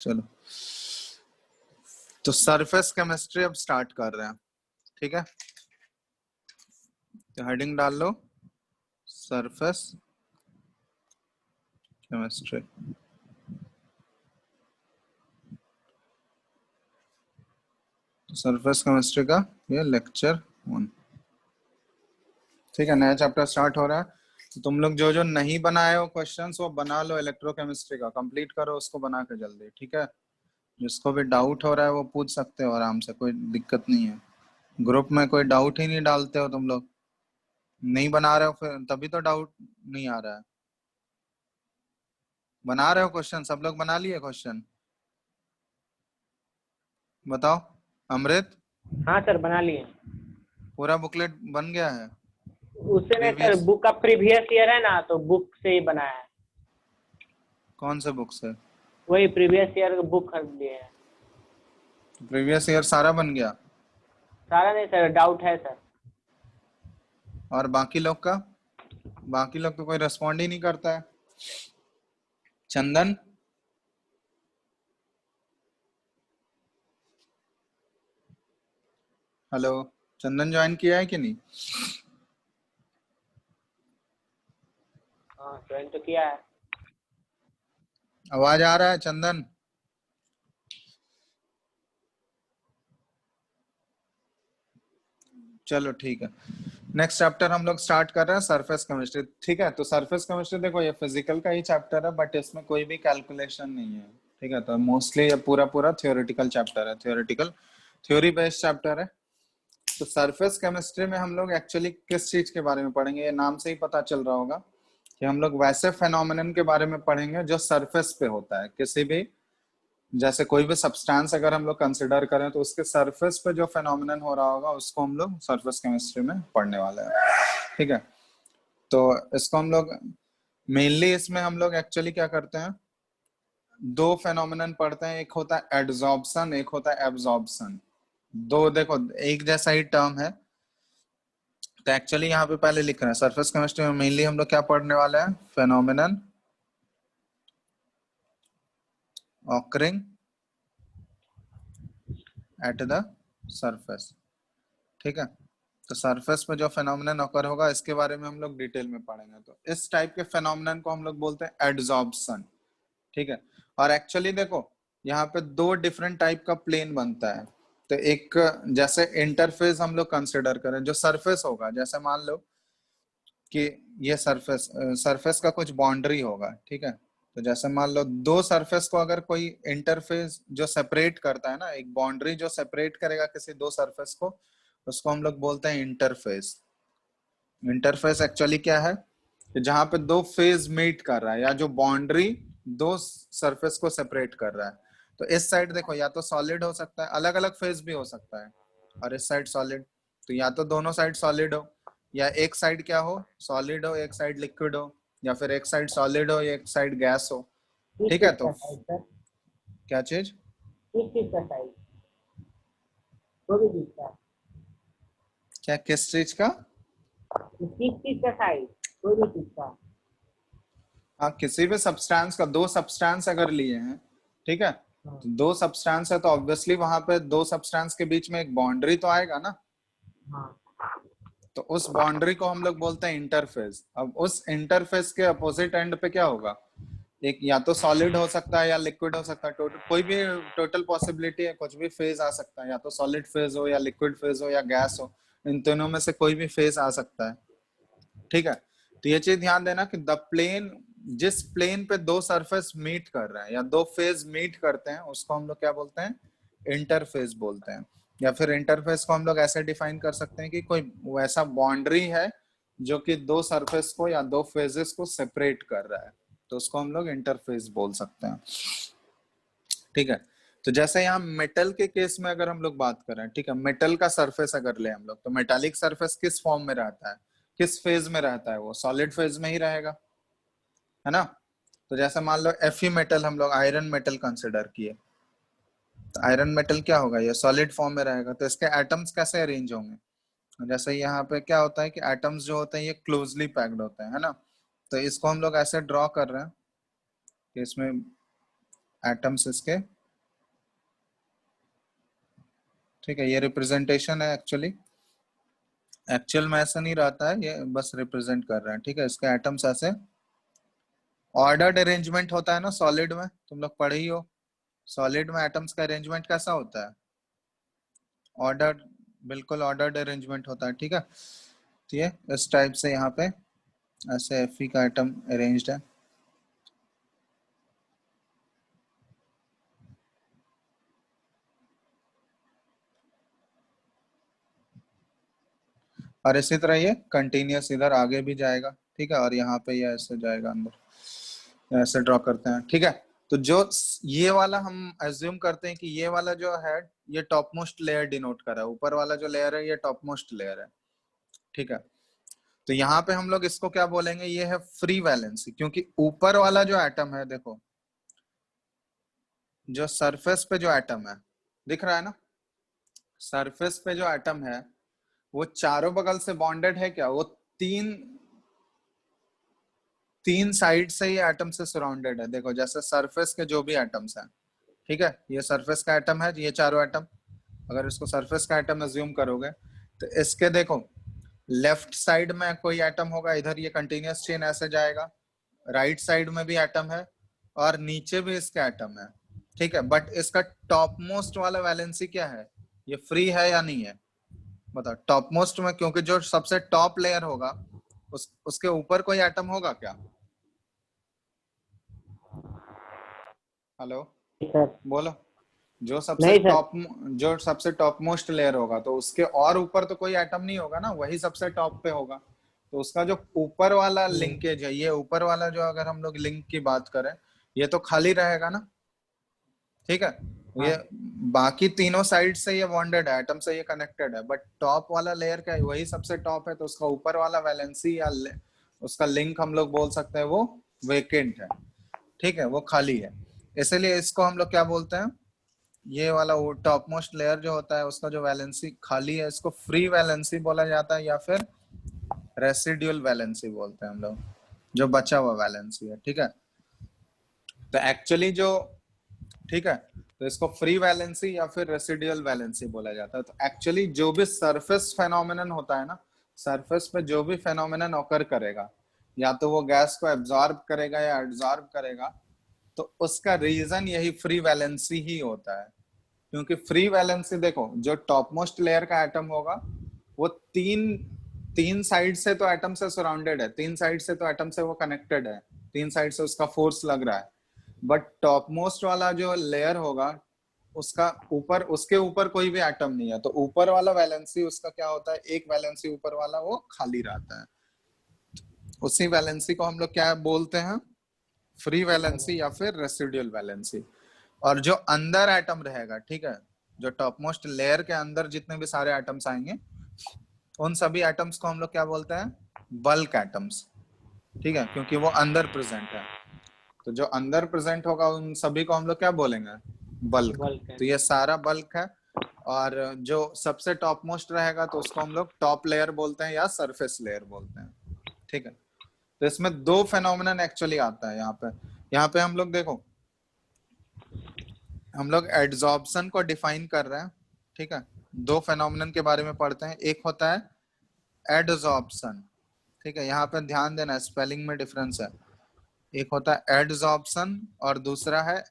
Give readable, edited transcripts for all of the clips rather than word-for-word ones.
चलो, तो surface chemistry अब स्टार्ट कर रहे हैं। ठीक है, तो हेडिंग डाल लो सरफेस केमिस्ट्री। सरफेस केमिस्ट्री का ये लेक्चर 1। ठीक है, नया चैप्टर स्टार्ट हो रहा है। तो तुम लोग जो जो नहीं बनाए हो क्वेश्चंस वो बना लो, इलेक्ट्रोकेमिस्ट्री का कंप्लीट करो, उसको बना के जल्दी। ठीक है, जिसको भी डाउट हो रहा है वो पूछ सकते हो आराम से, कोई दिक्कत नहीं है। ग्रुप में कोई डाउट ही नहीं डालते हो तुम लोग, नहीं बना रहे हो फिर तभी तो डाउट नहीं आ रहा है। बना रहे हो क्वेश्चन, सब लोग बना लिए क्वेश्चन? बताओ अमृत, हाँ सर बना लिए। पूरा बुकलेट बन गया है? उससे नहीं सर, प्रीवियस बुक का प्रीवियस ईयर है ना, तो बुक से ही बनाया है। कौन से बुक से? वही प्रीवियस ईयर का बुक खरीद लिए है। प्रीवियस ईयर सारा बन गया? सारा नहीं सर, डाउट है सर। और बाकी लोग का? बाकी लोग तो कोई रेस्पॉन्ड ही नहीं करता है। चंदन, हेलो, चंदन ज्वाइन किया है कि नहीं? हाँ ज्वाइन तो किया है। आवाज आ रहा है चंदन? चलो ठीक है, नेक्स्ट चैप्टर हम लोग स्टार्ट कर रहे हैं सरफेस केमिस्ट्री। ठीक है, तो सरफेस केमिस्ट्री देखो ये फिजिकल का ही चैप्टर है, बट इसमें कोई भी कैलकुलेशन नहीं है। ठीक है, तो मोस्टली ये पूरा पूरा थियोरेटिकल चैप्टर है, थियोरेटिकल थ्योरी बेस्ड चैप्टर है। तो सरफेस केमिस्ट्री में हम लोग एक्चुअली किस चीज के बारे में पढ़ेंगे, ये नाम से ही पता चल रहा होगा कि हम लोग वैसे फेनोमेनन के बारे में पढ़ेंगे जो सरफेस पे होता है। किसी भी, जैसे कोई भी सब्सटेंस अगर हम लोग कंसिडर करें तो उसके सरफेस पे जो फेनोमेनन हो रहा होगा उसको हम लोग सरफेस केमिस्ट्री में पढ़ने वाले हैं। ठीक है, तो इसको हम लोग मेनली, इसमें हम लोग एक्चुअली क्या करते हैं, दो फेनोमेनन पढ़ते हैं। एक होता है एडजॉर्प्शन, एक होता है एब्जॉर्प्शन। दो देखो एक जैसा ही टर्म है। तो एक्चुअली यहाँ पे पहले लिख रहे हैं सरफेस केमिस्ट्री में मेनली हम लोग क्या पढ़ने वाले हैं, phenomenon occurring eight the surface. ठीक है, तो सरफेस पे जो फेनोमेनन ऑकर होगा इसके बारे में हम लोग डिटेल में पढ़ेंगे। तो इस टाइप के फेनोमेनन को हम लोग बोलते हैं एडजॉर्प्शन। ठीक है, और एक्चुअली देखो यहाँ पे दो डिफरेंट टाइप का प्लेन बनता है। तो एक, जैसे इंटरफेस हम लोग कंसिडर करें, जो सरफेस होगा, जैसे मान लो कि ये सरफेस, सरफेस का कुछ बाउंड्री होगा। ठीक है, तो जैसे मान लो दो सरफेस को अगर कोई इंटरफेस जो सेपरेट करता है ना, एक बाउंड्री जो सेपरेट करेगा किसी दो सरफेस को, उसको हम लोग बोलते हैं इंटरफेस। इंटरफेस एक्चुअली क्या है कि जहां पे दो फेज मीट कर रहा है, या जो बाउंड्री दो सरफेस को सेपरेट कर रहा है। तो इस साइड देखो या तो सॉलिड हो सकता है, अलग अलग फेज भी हो सकता है, और इस साइड सॉलिड। तो या तो दोनों साइड सॉलिड हो, या एक साइड क्या हो, सॉलिड हो, एक साइड लिक्विड हो, या फिर एक साइड सॉलिड हो, या एक साइड गैस हो। किस ठीक है, चीज तो का साइज सर? क्या चीज? किस चीज का साइज? कोई भी चीज का? क्या किस चीज का? किस चीज का साइज? कोई भी चीज का? हाँ, किसी भी सब्सटेंस का, दो सब्सटेंस अगर लिए हैं, ठीक है, हाँ तो दो सब्सटेंस है तो ऑब्वियसली वहां पे दो सब्सटेंस के बीच में एक बाउंड्री तो आएगा ना। हाँ। तो उस बाउंड्री को हम लोग बोलते हैं इंटरफेस। अब उस इंटरफेस के अपोजिट एंड पे क्या होगा, एक या तो सॉलिड हो सकता है या लिक्विड हो सकता है, टोटल कोई भी टोटल पॉसिबिलिटी है, कुछ भी फेज आ सकता है, या तो सॉलिड फेज हो या लिक्विड फेज हो या गैस हो, इन तीनों में से कोई भी फेज आ सकता है। ठीक है, तो ये चीज ध्यान देना कि द प्लेन, जिस प्लेन पे दो सरफेस मीट कर रहे हैं या दो फेज मीट करते हैं उसको हम लोग क्या बोलते हैं, इंटरफेस बोलते हैं। या फिर इंटरफेस को हम लोग ऐसे डिफाइन कर सकते हैं कि कोई वैसा बाउंड्री है जो कि दो सरफेस को या दो फेजेस को सेपरेट कर रहा है, तो उसको हम लोग इंटरफेस बोल सकते हैं। ठीक है, तो जैसे यहाँ मेटल के केस में अगर हम लोग बात करें, ठीक है, मेटल का सरफेस अगर ले हम लोग, तो मेटालिक सरफेस किस फॉर्म में रहता है, किस फेज में रहता है, वो सॉलिड फेज में ही रहेगा, है ना। तो जैसे मान लो Fe मेटल हम लोग आयरन मेटल कंसिडर किए, तो आयरन मेटल क्या होगा, ये सॉलिड फॉर्म में रहेगा। तो इसके एटम्स कैसे अरेंज होंगे, जैसे यहाँ पे क्या होता है कि एटम्स जो होते हैं ये क्लोजली पैक्ड होते हैं, है ना। तो इसको हम लोग ऐसे ड्रॉ कर रहे हैं कि इसमें एटम्स इसके, ठीक है। ये रिप्रेजेंटेशन है एक्चुअली, एक्चुअल में ऐसा नहीं रहता है, ये बस रिप्रेजेंट कर रहे हैं, ठीक है। इसके एटम्स ऐसे ऑर्डर्ड अरेंजमेंट होता है ना सॉलिड में, तुम लोग पढ़े ही हो। सॉलिड में एटम्स का अरेंजमेंट कैसा होता है? ऑर्डर्ड, बिल्कुल ऑर्डर्ड अरेंजमेंट होता है, ठीक है। तो ये इस टाइप से यहाँ पे ऐसे Fe का एटम अरेंज्ड है। और इसी तरह ये कंटिन्यूअस इधर आगे भी जाएगा, ठीक है। और यहाँ पे ये ऐसे जाएगा अंदर, ऐसे ड्रॉ करते हैं, ठीक है। तो जो ये वाला हम एज्यूम करते हैं कि ये वाला जो है ये टॉप मोस्ट लेयर डिनोट कर रहा है, ऊपर वाला जो लेयर है ये टॉप मोस्ट लेयर है, ठीक है। तो यहाँ पे हम लोग इसको क्या बोलेंगे, ये है फ्री वैलेंसी, क्योंकि ऊपर वाला जो एटम है, देखो जो सरफेस पे जो एटम है दिख रहा है ना, सरफेस पे जो एटम है वो चारों बगल से बॉन्डेड है क्या? वो तीन तीन साइड से ये एटम से सराउंडेड है। देखो जैसे सरफेस के जो भी एटम्स हैं, ठीक है, ये सरफेस का एटम है, ये चारों एटम, अगर इसको सरफेस का एटम अज्यूम करोगे तो इसके देखो लेफ्ट साइड में कोई एटम होगा, इधर ये कंटिन्यूअस चेन ऐसे जाएगा, राइट साइड में भी एटम है और नीचे भी इसका एटम है, ठीक है। बट इसका टॉप मोस्ट वाला वैलेंसी क्या है? ये फ्री है या नहीं है? बताओ। टॉप मोस्ट में, क्योंकि जो सबसे टॉप लेयर होगा उसके ऊपर कोई एटम होगा क्या? हेलो, सर बोलो। जो सबसे नहीं सर। टॉप जो सबसे टॉप मोस्ट लेयर होगा तो उसके और ऊपर तो कोई एटम नहीं होगा ना, वही सबसे टॉप पे होगा। तो उसका जो ऊपर वाला लिंकेज है, ये ऊपर वाला जो अगर हम लोग लिंक की बात करें, ये तो खाली रहेगा ना, ठीक है। हाँ ये बाकी तीनों साइड से ये बॉन्डेड है, एटम से ये कनेक्टेड है, बट टॉप वाला लेयर क्या है, वही सबसे टॉप है, तो उसका ऊपर वाला वैलेंसी या उसका लिंक हम लोग बोल सकते हैं वो वेकेंट है, ठीक है, वो खाली है। इसलिए इसको हम लोग क्या बोलते हैं, ये वाला वो टॉप मोस्ट लेयर जो होता है उसका जो वैलेंसी खाली है, इसको फ्री वैलेंसी बोला जाता है या फिर रेसिड्यूल वैलेंसी बोलते हैं हम लोग, जो बचा हुआ वैलेंसी है, ठीक है। तो एक्चुअली जो, ठीक है, तो इसको फ्री वैलेंसी या फिर रेसिडुअल वैलेंसी बोला जाता है। तो एक्चुअली जो भी सरफेस फेनोमेनन होता है ना, सरफेस पे जो भी फेनोमेनन ऑकर करेगा, या तो वो गैस को एब्जॉर्ब करेगा या एब्जॉर्ब करेगा, तो उसका रीजन यही फ्री वैलेंसी ही होता है। क्योंकि फ्री वैलेंसी देखो, जो टॉप मोस्ट लेयर का एटम होगा वो तीन तीन साइड से तो एटम से सराउंडेड है, तीन साइड से तो एटम से वो कनेक्टेड है, तीन साइड से उसका फोर्स लग रहा है। बट टॉप मोस्ट वाला जो लेयर होगा उसका ऊपर, उसके ऊपर कोई भी एटम नहीं है, तो ऊपर वाला वैलेंसी उसका क्या होता है, एक वैलेंसी ऊपर वाला वो खाली रहता है। उसी वैलेंसी को हम लोग क्या बोलते हैं, फ्री वैलेंसी या फिर रेसिडुअल वैलेंसी। और जो अंदर एटम रहेगा, ठीक है, जो टॉप मोस्ट लेयर के अंदर जितने भी सारे एटम्स आएंगे उन सभी एटम्स को हम लोग क्या बोलते हैं, बल्क एटम्स, ठीक है, क्योंकि वो अंदर प्रेजेंट है। तो जो अंदर प्रेजेंट होगा उन सभी को हम लोग क्या बोलेंगे, बल्क। बल्क है। तो ये सारा बल्क है। और जो सबसे टॉप मोस्ट रहेगा तो उसको हम लोग टॉप लेयर बोलते हैं या सरफेस लेयर बोलते हैं, ठीक है। तो इसमें दो फेनोमेनन एक्चुअली आता है यहाँ पे हम लोग देखो, हम लोग एड्सॉर्प्शन को डिफाइन कर रहे हैं, ठीक है। दो फेनोमेनन के बारे में पढ़ते हैं, एक होता है एडसॉर्प्शन, ठीक है, यहाँ पे ध्यान देना स्पेलिंग में डिफरेंस है। एक होता है एडसॉर्प्शन और दूसरा है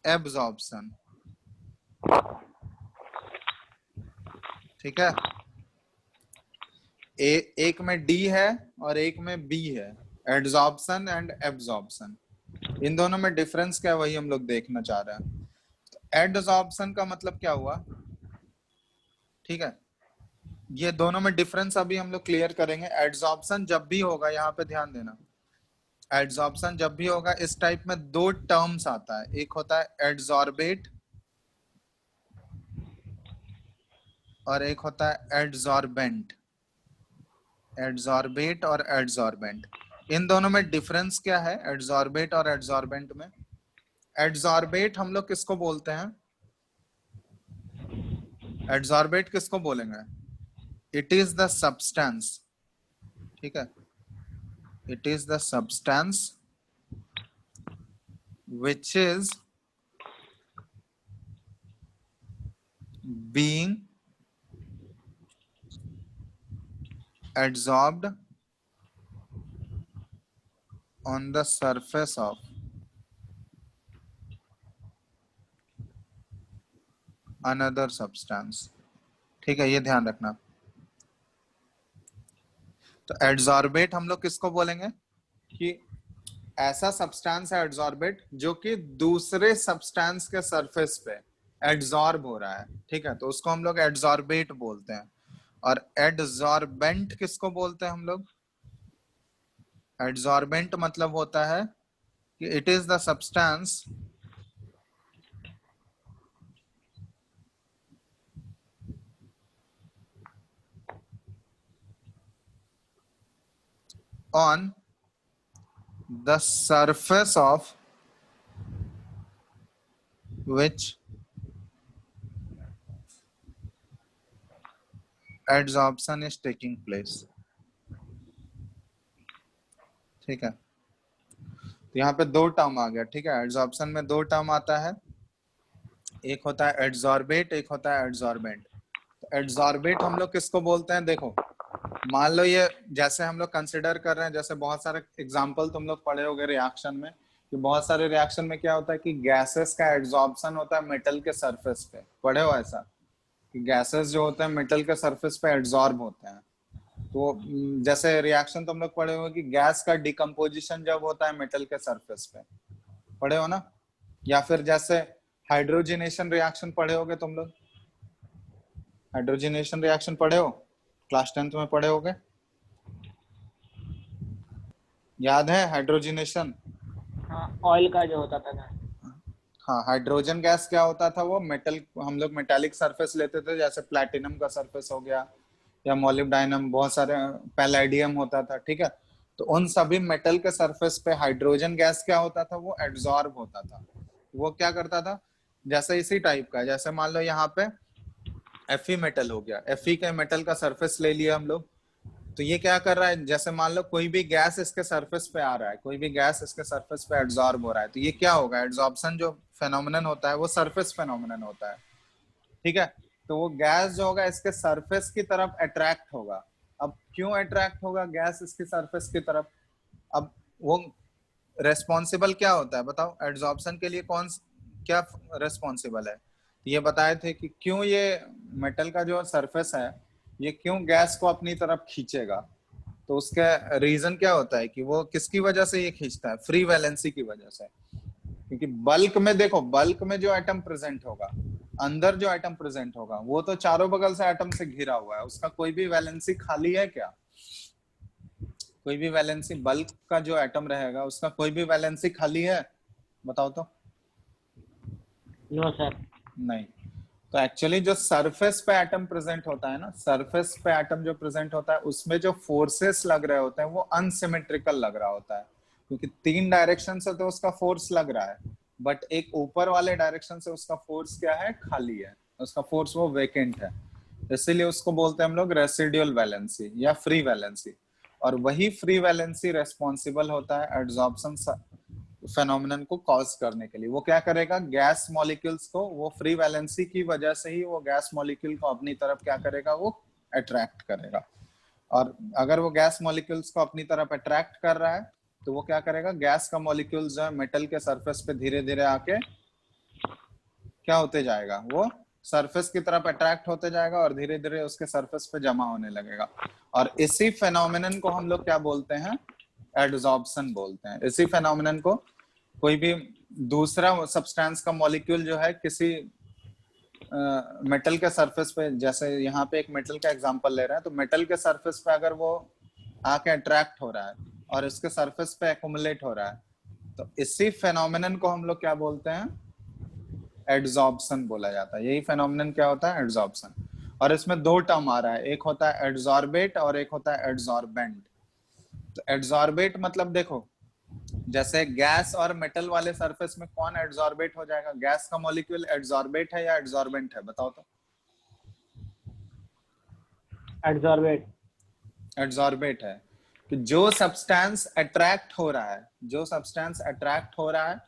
एब्सॉर्प्शन, ठीक है। एक में डी है और एक में बी है, एडसॉर्प्शन एंड एब्सॉर्प्शन। इन दोनों में डिफरेंस क्या है वही हम लोग देखना चाह रहे हैं। एडसॉर्प्शन का मतलब क्या हुआ, ठीक है, ये दोनों में डिफरेंस अभी हम लोग क्लियर करेंगे। एडसॉर्प्शन जब भी होगा, यहाँ पे ध्यान देना, एडसॉर्प्शन जब भी होगा इस टाइप में दो टर्म्स आता है, एक होता है एडसॉर्बेट और एक होता है एडसॉर्बेंट। एडसॉर्बेट और एडसॉर्बेंट, इन दोनों में डिफरेंस क्या है एडसॉर्बेट और एडसॉर्बेंट में? एडसॉर्बेट हम लोग किसको बोलते हैं, एडसॉर्बेट किसको बोलेंगे? इट इज द सब्सटेंस, ठीक है, it is the substance which is being adsorbed on the surface of another substance। ठीक है, ये ध्यान रखना। तो एड्सॉर्बेट हम लोग किसको बोलेंगे कि ऐसा सब्सटेंस है एड्सॉर्बेट जो कि दूसरे सब्सटेंस के सरफेस पे एड्सॉर्ब हो रहा है। ठीक है, तो उसको हम लोग एड्सॉर्बेट बोलते हैं। और एड्सॉर्बेंट किसको बोलते हैं हम लोग? एड्सॉर्बेंट मतलब होता है कि it is the substance on the surface of which adsorption is taking place। ठीक है, तो यहाँ पे दो टर्म आ गया। ठीक है, एड्सॉर्प्शन में दो टर्म आता है, एक होता है एड्सॉर्बेट, एक होता है एड्सॉर्बेंट। तो एड्सॉर्बेट हम लोग किसको बोलते हैं? देखो, मान लो ये जैसे हम लोग कंसिडर कर रहे हैं, जैसे बहुत सारे एग्जांपल तुम लोग पढ़े होंगे रिएक्शन में, कि बहुत सारे रिएक्शन में क्या होता है कि गैसेस का एड्सॉर्प्शन होता है मेटल के सरफेस पे। पढ़े हो ऐसा कि गैसेस जो होते हैं मेटल के सरफेस पे एड्सॉर्ब होते हैं। तो जैसे रिएक्शन तुम लोग पढ़े हो कि गैस का डिकम्पोजिशन जब होता है मेटल के सरफेस पे, पढ़े हो ना? या फिर जैसे हाइड्रोजनेशन रिएक्शन पढ़े होगे तुम लोग, हाइड्रोजनेशन रिएक्शन पढ़े हो, क्लास 10th में पढ़े होगे, याद है हाइड्रोजनेशन? हाँ, ऑयल का जो होता था ना। हाँ, हाइड्रोजन गैस क्या होता था, वो मेटल, हम लोग मेटालिक सरफेस लेते थे, जैसे प्लैटिनम का सरफेस हो गया या मोलिब्डेनम, बहुत सारे पैलेडियम होता था। ठीक है, तो उन सभी मेटल के सरफेस पे हाइड्रोजन गैस क्या होता था, वो एड्सॉर्ब होता था। वो क्या करता था, जैसे इसी टाइप का, जैसे मान लो यहाँ पे Fe मेटल हो गया, Fe के मेटल का सरफेस ले लिया हम लोग। तो ये क्या कर रहा है, जैसे मान लो कोई भी गैस इसके सरफेस पे आ रहा है, कोई भी गैस इसके सरफेस पे एड्सॉर्ब हो रहा है, तो ये क्या होगा, एड्सॉर्प्शन जो फेनोमेनन होता है वो सरफेस फेनोमेनन होता है। ठीक है, तो वो गैस जो होगा इसके सरफेस की तरफ अट्रैक्ट होगा। अब क्यों अट्रैक्ट होगा गैस इसकी सरफेस की तरफ? अब वो रेस्पॉन्सिबल क्या होता है बताओ, एड्सॉर्प्शन के लिए कौन क्या रेस्पॉन्सिबल है? ये बताए थे कि क्यों ये मेटल का जो सरफेस है ये क्यों गैस को अपनी तरफ खींचेगा। तो उसका रीजन क्या होता है कि वो किसकी वजह से ये खींचता है? फ्री वैलेंसी की वजह से। क्योंकि बल्क में देखो, बल्क में जो एटम प्रेजेंट होगा, अंदर जो एटम प्रेजेंट होगा, वो तो चारों बगल से एटम से घिरा हुआ है, उसका कोई भी वैलेंसी खाली है क्या? कोई भी वैलेंसी, बल्क का जो एटम रहेगा उसका कोई भी वैलेंसी खाली है? बताओ तो। No sir. नहीं। तो एक्चुअली जो सरफेस पे एटम प्रेजेंट होता है ना, सरफेस पे एटम जो प्रेजेंट होता है उसमें जो फोर्सेस लग रहे होते हैं वो अनसिमेट्रिकल लग रहा होता है, क्योंकि तीन डायरेक्शन से तो उसका फोर्स लग रहा है, बट एक ऊपर वाले डायरेक्शन से उसका फोर्स क्या है, खाली है, उसका फोर्स वो वेकेंट है। इसीलिए उसको बोलते हैं हम लोग रेसिडुअल वैलेंसी या फ्री वैलेंसी। और वही फ्री वैलेंसी रेस्पॉन्सिबल होता है एड्सॉर्प्शन फेनोमेनन को कॉज करने के लिए। वो क्या करेगा, गैस मॉलिक्यूल्स को, वो फ्री वैलेंसी की वजह से ही वो गैस मॉलिक्यूल को अपनी तरफ क्या करेगा, वो अट्रैक्ट करेगा। और अगर वो गैस मॉलिक्यूल्स को अपनी तरफ अट्रैक्ट कर रहा है तो वो क्या करेगा, गैस का मॉलिक्यूल जो है मेटल के सरफेस पे धीरे धीरे आके क्या होते जाएगा, वो सरफेस की तरफ अट्रैक्ट होते जाएगा और धीरे धीरे उसके सरफेस पे जमा होने लगेगा। और इसी फेनोमेनन को हम लोग क्या बोलते हैं, एड्सॉर्प्शन बोलते हैं। इसी फेनोमेनन को कोई भी दूसरा सब्सटेंस का मॉलिक्यूल जो है किसी मेटल के सरफेस पे, जैसे यहाँ पे एक मेटल का एग्जांपल ले रहे हैं, तो मेटल के सरफेस पे अगर वो आके अट्रैक्ट हो रहा है और इसके सरफेस पे एक्युमुलेट हो रहा है, तो इसी फेनोमेनन को हम लोग क्या बोलते हैं, एड्सॉर्प्शन बोला जाता है। यही फेनोमेनन क्या होता है, एड्सॉर्प्शन। और इसमें दो टर्म आ रहा है, एक होता है एड्सॉर्बेट और एक होता है एड्सॉर्बेंट। तो एड्सॉर्बेट मतलब देखो, जैसे गैस और मेटल वाले सरफेस में कौन एड्सॉर्बेट हो जाएगा, गैस का मॉलिक्यूल एड्सॉर्बेट है या एड्सॉर्बेंट है, बताओ तो। एड्सॉर्बेट। एड्सॉर्बेट है कि जो सब्सटेंस अट्रैक्ट हो रहा है, जो सब्सटेंस अट्रैक्ट हो रहा है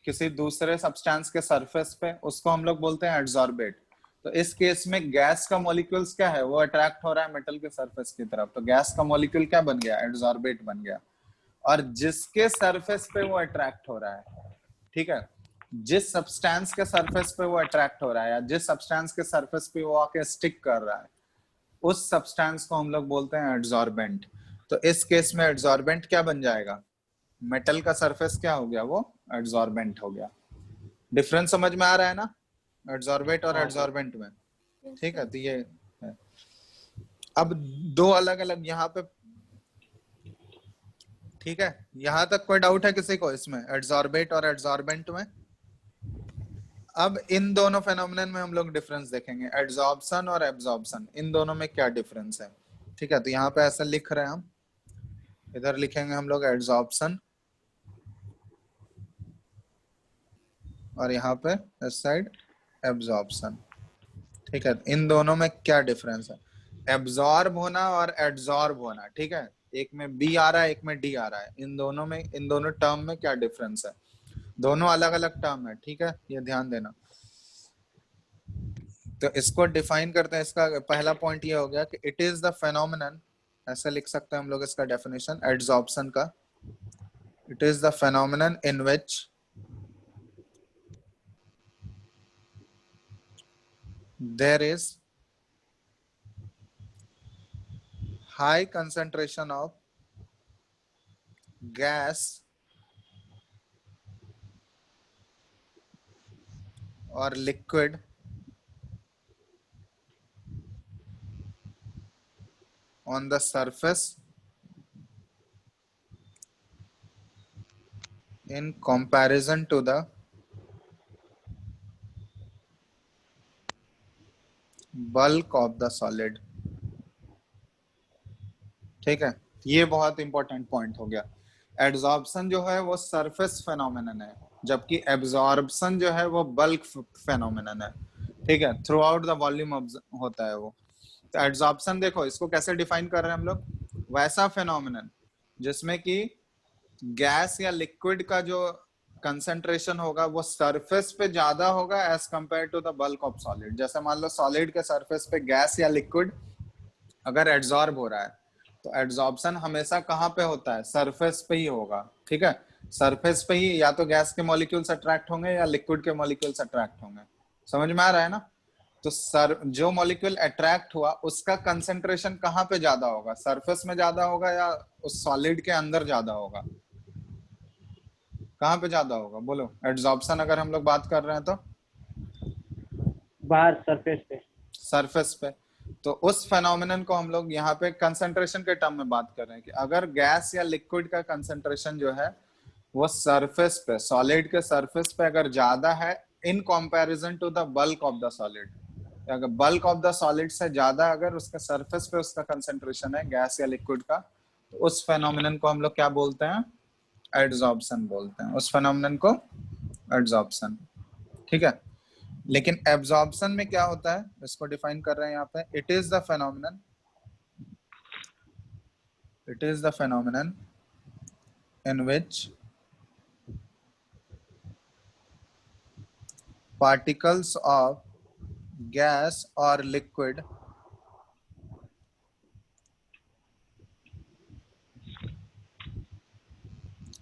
किसी दूसरे सब्सटेंस के सरफेस पे, उसको हम लोग बोलते हैं एड्सॉर्बेट। तो इस केस में गैस का मॉलिक्यूल्स क्या है, वो अट्रैक्ट हो रहा है मेटल के सरफेस की तरफ, तो गैस का मॉलिक्यूल क्या बन गया, एडसॉर्बेट बन गया। और जिसके सरफेस पे वो अट्रैक्ट हो रहा है, ठीक है, जिस सब्सटेंस के सरफेस पे वो अट्रैक्ट हो रहा है या जिस सब्सटेंस के सरफेस पे वो आके स्टिक कर रहा है, उस सब्सटेंस को हम लोग बोलते हैं एडसॉर्बेंट। तो इस केस में एडसॉर्बेंट क्या बन जाएगा, मेटल का सरफेस क्या हो गया, वो एडसॉर्बेंट हो गया। डिफरेंस समझ में आ रहा है ना, एडसॉर्बेट और हाँ सर। एडसॉर्बेंट में। ठीक है, तो ये है। अब दो अलग अलग यहाँ पे, ठीक है, यहां तक कोई डाउट है किसी को इसमें, एडसॉर्बेट और एडसॉर्बेंट में। अब इन दोनों फेनोमेनन में हम लोग डिफरेंस देखेंगे, एडसॉर्प्शन और एब्जॉर्प्शन, इन दोनों में क्या डिफरेंस है। ठीक है, तो यहाँ पे ऐसा लिख रहे हैं हम, इधर लिखेंगे हम लोग एडसॉर्प्शन और यहाँ पे इस साइड एब्जॉर्प्शन। ठीक है, इन दोनों में क्या डिफरेंस है, एब्जॉर्ब होना और एडसॉर्ब होना। ठीक है, एक में बी आ रहा है, एक में डी आ रहा है, इन दोनों में, इन दोनों टर्म में क्या डिफरेंस है, दोनों अलग अलग टर्म है। ठीक है, ये ध्यान देना। तो इसको डिफाइन करते हैं, इसका पहला पॉइंट ये हो गया कि इट इज द फेनोमेनन, ऐसे लिख सकते हैं हम लोग इसका डेफिनेशन एड्सॉर्प्शन का, it is the phenomenon in which there is high concentration of gas और liquid on the surface in comparison to the bulk of the solid। ठीक है, ये बहुत इंपॉर्टेंट पॉइंट हो गया। एड्सॉर्प्शन जो है वो सरफेस फेनोमेनन है, जबकि एब्जॉर्प्शन जो है वो बल्क फेनोमेनन है। ठीक है, थ्रू आउट द वॉल्यूम होता है वो। तो एड्सॉर्प्शन देखो, इसको कैसे डिफाइन कर रहे हैं हम लोग, वैसा फेनोमेनन जिसमें कि गैस या लिक्विड का जो कंसंट्रेशन होगा वो सरफेस पे ज्यादा होगा as compare to the bulk of solid. जैसे मान लो सॉलिड के सरफेस पे गैस या लिक्विड अगर एड्सॉर्ब हो रहा है, तो एड्सॉर्प्शन हमेशा कहाँ पे होता है, सरफेस पे ही होगा। ठीक है, सरफेस पे ही या तो गैस के मॉलिक्यूल्स अट्रैक्ट होंगे या लिक्विड के मॉलिक्यूल्स अट्रैक्ट होंगे। समझ में आ रहा है ना। तो सर जो मॉलिक्यूल अट्रैक्ट हुआ उसका कंसंट्रेशन कहाँ पे ज्यादा होगा, सरफेस में ज्यादा होगा या उस सॉलिड के अंदर ज्यादा होगा, कहाँ पे ज्यादा होगा बोलो, एड्सॉर्प्शन अगर हम लोग बात कर रहे हैं तो बाहर सरफेस पे। सरफेस पे। तो उस फेनोमेनन को हम लोग यहाँ पे कंसंट्रेशन के टर्म में बात कर रहे हैं कि अगर गैस या लिक्विड का कंसंट्रेशन जो है वो सरफेस पे, सॉलिड के सरफेस पे अगर ज्यादा है in comparison to the bulk of the solid, अगर बल्क ऑफ द सॉलिड से ज्यादा अगर उसका सरफेस पे उसका कंसंट्रेशन है गैस या लिक्विड का, तो उस फेनोमेनन को हम लोग क्या बोलते हैं, एड्सॉर्प्शन बोलते हैं, उस फेनोमेनन को एड्सॉर्प्शन। ठीक है, लेकिन एब्जॉर्प्शन में क्या होता है, इसको डिफाइन कर रहे हैं यहाँ पे, it is the phenomenon, it is the phenomenon in which particles of gas or liquid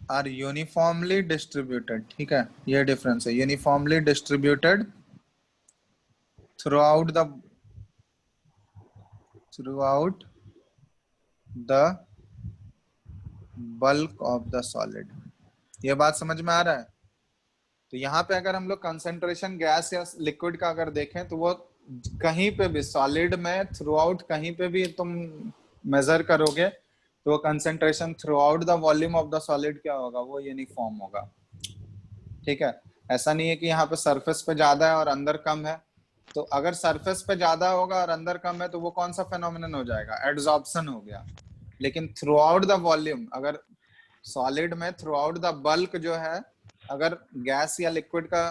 are uniformly distributed। ठीक है, ये डिफरेंस है, uniformly distributed throughout the bulk of the solid। ये बात समझ में आ रहा है। तो यहाँ पे अगर हम लोग कंसंट्रेशन गैस या लिक्विड का अगर देखें तो वो कहीं पे भी सॉलिड में थ्रू आउट कहीं पे भी तुम मेजर करोगे तो concentration through out the volume of the solid क्या होगा, वो यूनिफॉर्म होगा। ठीक है, ऐसा नहीं है कि यहाँ पे सरफेस पे ज्यादा है और अंदर कम है। तो अगर सरफेस पे ज्यादा होगा और अंदर कम है तो वो कौन सा फेनोमेनन हो जाएगा, एड्सॉर्प्शन हो गया। लेकिन थ्रू आउट द वॉल्यूम, अगर सॉलिड में थ्रू आउट द बल्क जो है, अगर गैस या लिक्विड का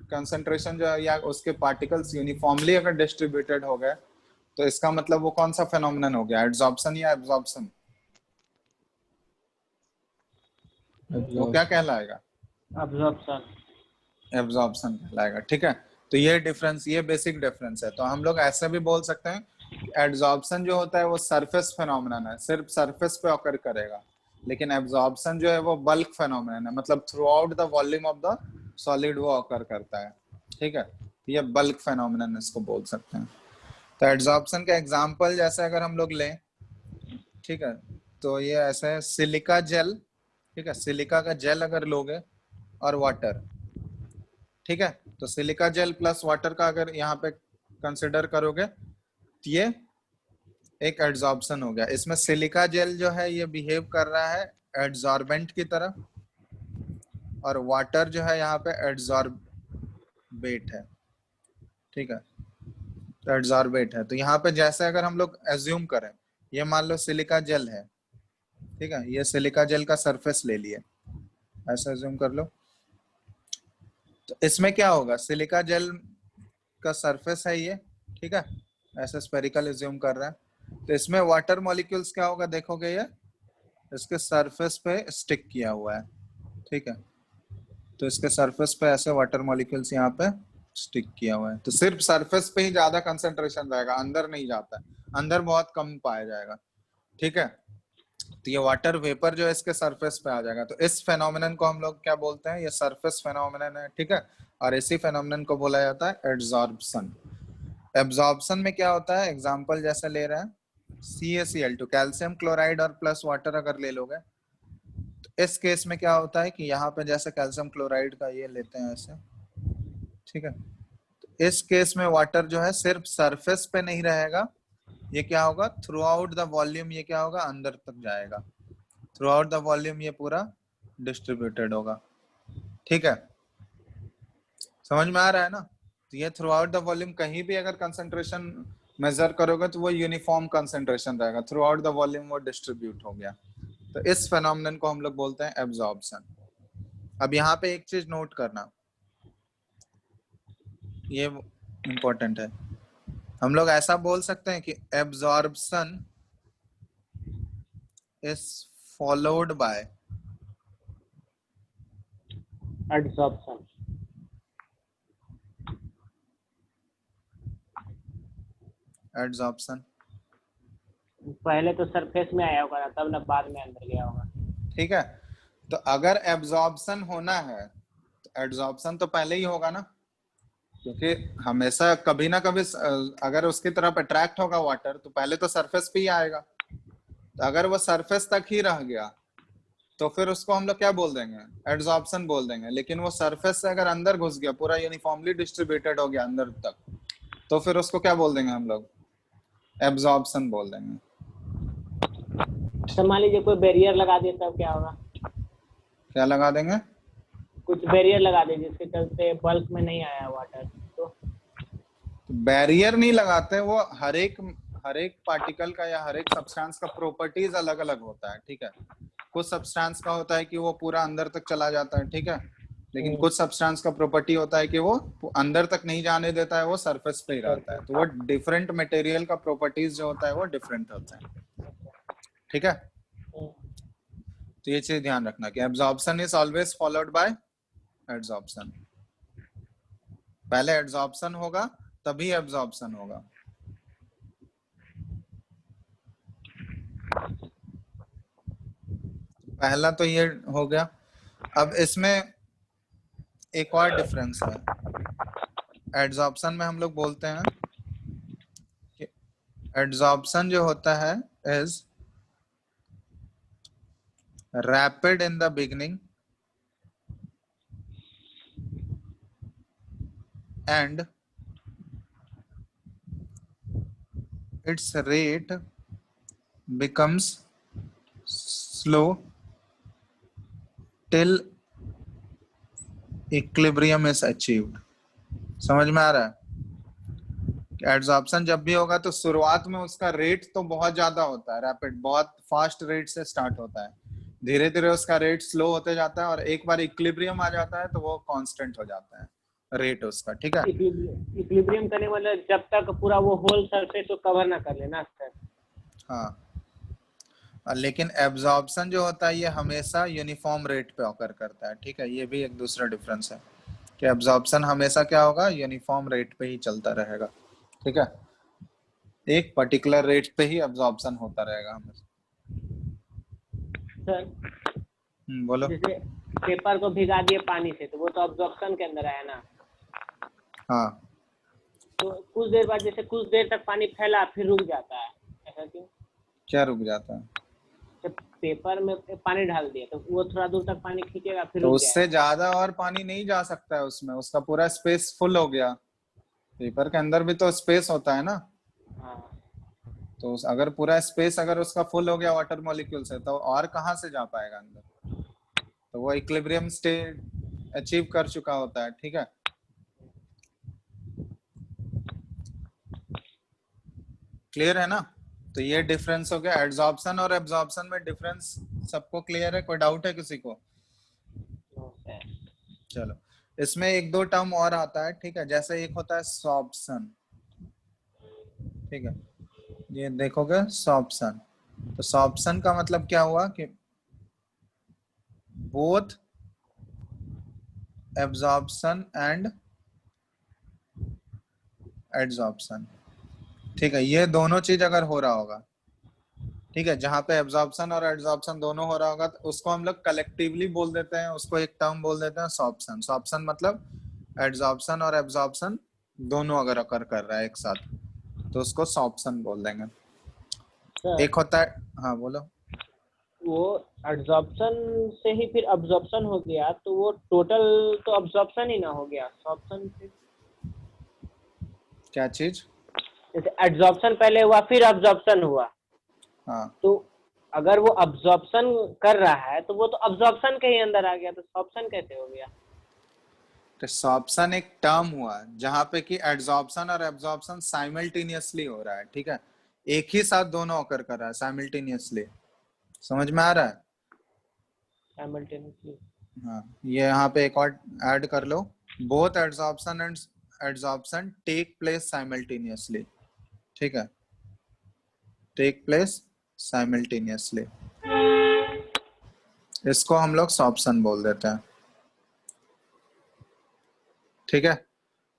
कंसंट्रेशन जो है या उसके पार्टिकल्स यूनिफॉर्मली अगर डिस्ट्रीब्यूटेड हो गए, तो इसका मतलब वो कौन सा फेनोमेनन हो गया, एड्सॉर्प्शन या एब्जॉर्प्शन, वो क्या कहलाएगा, अब्जॉर्प्शन। एब्जॉर्प्शन कहलाएगा। ठीक है, तो ये डिफरेंस, ये बेसिक डिफरेंस है। तो हम लोग ऐसे भी बोल सकते हैं कि एड्सॉर्प्शन जो होता है वो सरफेस फेनोमेनन है, सिर्फ सरफेस पे ऑकर करेगा, लेकिन एब्जॉर्प्शन जो है वो बल्क फेनोमेनन है, मतलब through out the volume of the solid वो ऑकर करता है। ठीक है, ये बल्क फेनोमेनन इसको बोल सकते हैं। तो एड्सॉर्प्शन का एग्जांपल जैसे अगर हम लोग लें, ठीक है, तो ये ऐसा है सिलिका जेल, ठीक है, सिलिका का जेल अगर लोगे और वाटर, ठीक है, तो सिलिका जेल प्लस वाटर का अगर यहाँ पे कंसिडर करोगे तो ये एक एड्सॉर्प्शन हो गया। इसमें सिलिका जेल जो है ये बिहेव कर रहा है एड्सॉर्बेंट की तरह, और वाटर जो है यहाँ पे एड्सॉर्बेट है। ठीक है, तो एड्सॉर्बेट है। तो यहाँ पे जैसे अगर हम लोग एज्यूम करें, ये मान लो सिलिका जेल है, ठीक है, ये सिलिका जेल का सरफेस ले लिए, ऐसा एज्यूम कर लो। तो इसमें क्या होगा, सिलिका जेल का सरफेस है ये, ठीक है, ऐसा स्पेरिकल एज्यूम कर रहा है। तो इसमें वाटर मॉलिक्यूल्स क्या होगा, देखोगे ये इसके सरफेस पे स्टिक किया हुआ है, ठीक है, तो इसके सरफेस पे ऐसे वाटर मॉलिक्यूल्स यहाँ पे स्टिक किया हुआ है। तो सिर्फ सरफेस पे ही ज्यादा कंसंट्रेशन रहेगा, अंदर नहीं जाता है, अंदर बहुत कम पाया जाएगा। ठीक है, तो ये वाटर वेपर जो है इसके सरफेस पे आ जाएगा। तो इस फेनोमेनन को हम लोग क्या बोलते हैं, ये सरफेस फेनोमेनन है। ठीक है, और इसी फेनोमेनन को बोला जाता है एड्सॉर्प्शन। एब्जॉर्प्शन में क्या होता है, एग्जांपल जैसे ले रहे हैं CaCl2, कैल्शियम क्लोराइड और प्लस वाटर अगर ले लोगे, तो इस केस में क्या होता है कि यहाँ पे जैसे कैल्शियम क्लोराइड का ये लेते हैं ऐसे, ठीक है, तो इस केस में वाटर जो है सिर्फ सरफेस पे नहीं रहेगा, ये क्या होगा थ्रू आउट द वॉल्यूम, ये क्या होगा अंदर तक जाएगा, थ्रू आउट द वॉल्यूम ये पूरा डिस्ट्रीब्यूटेड होगा। ठीक है, समझ में आ रहा है ना। तो ये थ्रू आउट द वॉल्यूम, कहीं भी अगर कंसंट्रेशन मेजर करोगे तो वो यूनिफॉर्म कंसंट्रेशन रहेगा, थ्रू आउट द वॉल्यूम वो डिस्ट्रीब्यूट हो गया। तो इस फेनोमेनन को हम लोग बोलते हैं एब्जॉर्प्शन। अब यहाँ पे एक चीज नोट करना, ये इम्पोर्टेंट है, हम लोग ऐसा बोल सकते हैं कि absorption is followed by adsorption. Adsorption. पहले तो सरफेस में आया होगा ना, तब ना बाद में अंदर गया होगा। ठीक है, तो अगर एब्जॉर्प्शन होना है तो एड्सॉर्प्शन तो पहले ही होगा ना, क्योंकि हमेशा कभी ना कभी अगर उसकी तरफ अट्रैक्ट होगा वाटर तो पहले तो सरफेस पे ही आएगा। तो अगर वो सरफेस तक ही रह गया तो फिर उसको हम लोग क्या बोल देंगे, एड्सॉर्प्शन बोल देंगे। लेकिन वो सरफेस से अगर अंदर घुस गया, पूरा यूनिफॉर्मली डिस्ट्रीब्यूटेड हो गया अंदर तक, तो फिर उसको क्या बोल देंगे हम लोग, एब्जॉर्प्शन बोल देंगे। तो मान लीजिए कोई बैरियर लगा दिया तब क्या होगा? क्या लगा देंगे, कुछ बैरियर लगा दे जिसके चलते बल्क में नहीं आया वाटर, तो बैरियर नहीं लगाते, वो हर एक पार्टिकल का या हर एक सब्सटेंस का प्रॉपर्टीज अलग अलग होता है। ठीक है, कुछ सब्सटेंस का होता है कि वो पूरा अंदर तक चला जाता है, ठीक है, लेकिन कुछ सब्सटेंस का प्रॉपर्टी होता है कि वो अंदर तक नहीं जाने देता है, वो सरफेस पे ही रहता है। तो वो डिफरेंट मटेरियल का प्रॉपर्टीज जो होता है वो डिफरेंट होता है। ठीक है, तो ये चीज ध्यान रखना कि absorption is always followed by adsorption. पहले एड्सॉर्प्शन होगा तभी एब्जॉर्प्शन होगा। पहला तो ये हो गया। अब इसमें एक और डिफरेंस है, एड्सॉर्प्शन में हम लोग बोलते हैं कि एड्सॉर्प्शन जो होता है is rapid in the beginning and its rate becomes slow till equilibrium is achieved। समझ में आ रहा है, एड्सॉर्प्शन जब भी होगा तो शुरुआत में उसका रेट तो बहुत ज्यादा होता है, रैपिड, बहुत फास्ट रेट से स्टार्ट होता है, धीरे धीरे उसका रेट स्लो होते जाता है, और एक बार इक्विलिब्रियम आ जाता है तो वो कांस्टेंट हो जाता है रेट उसका। ठीक है, इक्विलिब्रियम करने मतलब जब तक पूरा वो होल सरफेस को कवर ना कर लेना सर। हाँ, लेकिन एब्जॉर्प्शन जो होता है ये हमेशा यूनिफॉर्म रेट पे ऑकर करता है। ठीक है, ये भी एक दूसरा डिफरेंस है। कि एब्जॉर्प्शन हमेशा क्या होगा, यूनिफॉर्म रेट पे ही चलता रहेगा, ठीक है, एक पर्टिकुलर रेट पे ही एब्जॉर्प्शन होता रहेगा हमेशा। सर बोलो। जैसे पेपर को भिगा दिए पानी से तो वो तो अब्जॉर्प्शन के अंदर आया ना। हाँ, तो कुछ देर बाद जैसे कुछ देर तक पानी फैला फिर रुक जाता है, ऐसा क्यों? क्या रुक जाता है? जब पेपर में पानी डाल दिया तो वो थोड़ा दूर तक पानी खींचेगा फिर तो रुक उससे जाएगा। ज्यादा और पानी नहीं जा सकता है उसमें, उसका पूरा स्पेस फुल हो गया। पेपर के अंदर भी तो स्पेस होता है ना, हाँ तो अगर पूरा स्पेस अगर उसका फुल हो गया वाटर मॉलिक्यूल से, तो और कहाँ से जा पाएगा अंदर? तो वो इक्विलिब्रियम स्टेट अचीव कर चुका होता है, ठीक है। क्लियर है ना? तो ये डिफरेंस हो गया एड्सॉर्प्शन और एब्जॉर्प्शन में, डिफरेंस सबको क्लियर है? कोई डाउट है किसी को? चलो, इसमें एक दो टर्म और आता है, ठीक है, जैसे एक होता है सॉर्प्शन, ठीक है, ये देखोगे सॉर्प्शन, तो सॉर्प्शन का मतलब क्या हुआ कि बोथ एब्जॉर्प्शन एंड एड्सॉर्प्शन, ठीक है, ये दोनों चीज अगर हो रहा होगा, ठीक है, जहां पे एब्जॉर्प्शन और एड्सॉर्प्शन दोनों हो रहा होगा, तो उसको हम लोग कलेक्टिवली बोल देते हैं, उसको एक टर्म बोल देते हैं सॉर्प्शन। सॉर्प्शन मतलब एड्सॉर्प्शन और एब्जॉर्प्शन दोनों अगर अकर कर रहा है एक साथ, तो उसको सॉर्प्शन बोल देंगे। सर एक होता है, हाँ बोलो। वो एब्जॉर्प्शन से ही फिर अब्जॉर्प्शन हो गया तो वो टोटल तो अब्जॉर्प्शन ही ना हो गया, सॉर्प्शन फिर क्या चीज? जैसे एब्जॉर्प्शन पहले हुआ फिर अब्जॉर्प्शन हुआ, हाँ, तो अगर वो अब्जॉर्प्शन कर रहा है तो वो तो अब्जॉर्प्शन के ही अंदर आ गया, तो सॉर्प्शन कैसे हो गया? तो सॉर्प्शन एक टर्म हुआ जहां पे कि एड्सॉर्प्शन और एब्जॉर्प्शन साइमल्टेनियसली हो रहा है, ठीक है, एक ही साथ दोनों ऑकर कर रहा है साइमल्टेनियसली। समझ में आ रहा है? साइमल्टेनियसली। हाँ, ये यहाँ पे एक और ऐड कर लो, both adsorption and adsorption take place simultaneously, ठीक है, टेक प्लेस साइमल्टेनियसली, इसको हम लोग सॉर्प्शन बोल देते हैं, ठीक है।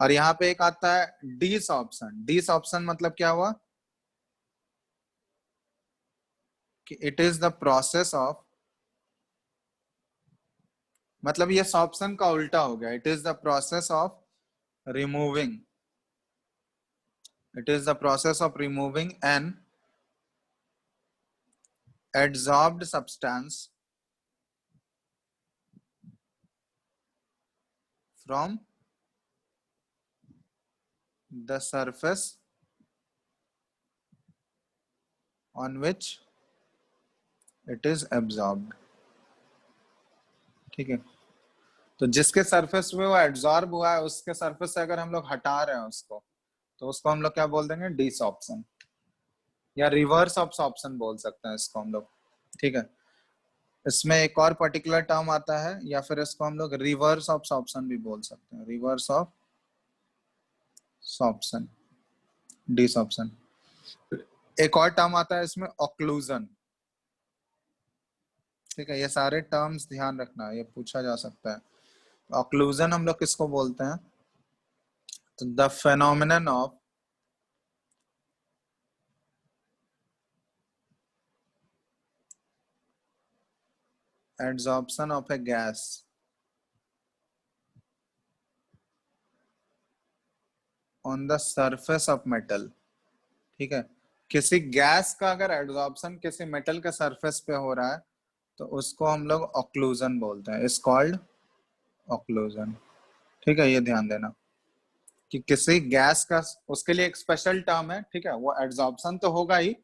और यहाँ पे एक आता है डीसॉर्प्शन। डीसॉर्प्शन मतलब क्या हुआ कि it is the process of, मतलब ये सॉर्प्शन का उल्टा हो गया, it is the process of removing, it is the process of removing an adsorbed substance from the surface on which it is absorbed, ठीक है। तो जिसके सरफेस में वो एब्जॉर्ब हुआ है, उसके सरफेस से अगर हम लोग हटा रहे हैं उसको, तो उसको हम लोग क्या बोल देंगे? डिसऑप्शन, या रिवर्स ऑब्सॉर्प्शन बोल सकते हैं इसको हम लोग, ठीक है। इसमें एक और पर्टिकुलर टर्म आता है, या फिर इसको हम लोग रिवर्स ऑब्सॉर्प्शन भी बोल सकते हैं, रिवर्स ऑफ सॉर्प्शन, डिसऑप्शन। एक और टर्म आता है इसमें ऑक्लूजन, ठीक है, ये सारे टर्म्स ध्यान रखना, ये पूछा जा सकता है। ऑक्लूजन हम लोग किसको बोलते हैं? तो the phenomenon of adsorption of A gas on the surface of metal, ठीक है, किसी गैस का अगर एड्सॉर्प्शन किसी मेटल के सरफेस पे हो रहा है, तो उसको हम लोग ऑक्लूजन बोलते हैं, इज कॉल्ड ऑक्लूजन, ठीक है, ये ध्यान देना कि किसी गैस का, उसके लिए एक स्पेशल टर्म है, ठीक है, वो एड्सॉर्प्शन तो होगा ही,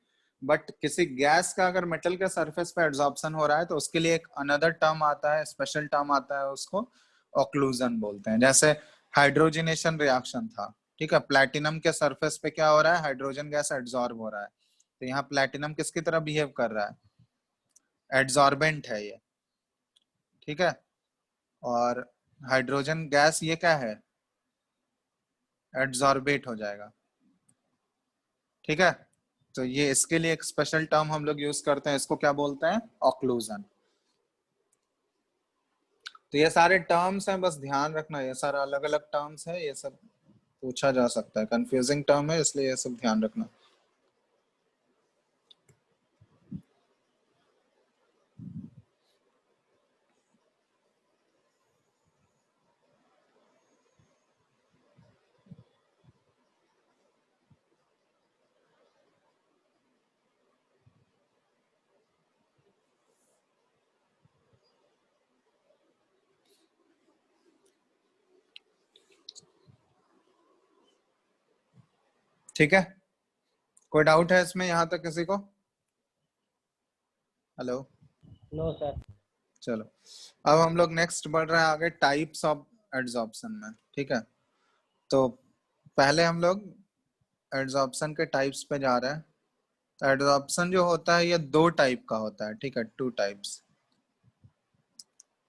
बट किसी गैस का अगर मेटल के सरफेस पे एड्सॉर्प्शन हो रहा है, तो उसके लिए एक अनदर टर्म आता है, स्पेशल टर्म आता है, उसको ऑक्लूजन बोलते हैं। जैसे हाइड्रोजनेशन रिएक्शन था, ठीक है, प्लैटिनम के सरफेस पे क्या हो रहा है? हाइड्रोजन गैस एड्सॉर्ब हो रहा है, तो यहाँ प्लैटिनम किसकी तरह बिहेव कर रहा है? एड्सॉर्बेंट है ये, ठीक है। और हाइड्रोजन गैस ये क्या है? एड्सॉर्बेट हो जाएगा, ठीक है। तो ये इसके लिए एक स्पेशल टर्म हम लोग यूज करते हैं, इसको क्या बोलते हैं? ऑक्लूजन। तो ये सारे टर्म्स हैं, बस ध्यान रखना, ये सारे अलग अलग टर्म्स है, ये सब पूछा जा सकता है, कंफ्यूजिंग टर्म है, इसलिए ये सब ध्यान रखना। ठीक है, कोई डाउट है इसमें यहाँ तक किसी को? हेलो? No sir. चलो, अब हम लोग नेक्स्ट बढ़ रहे हैं आगे, टाइप्स ऑफ एड्सॉर्प्शन में। ठीक है, तो पहले हम लोग एड्सॉर्प्शन के टाइप्स पे जा रहे हैं। तो एड्सॉर्प्शन जो होता है ये दो टाइप का होता है, ठीक है, टू टाइप्स।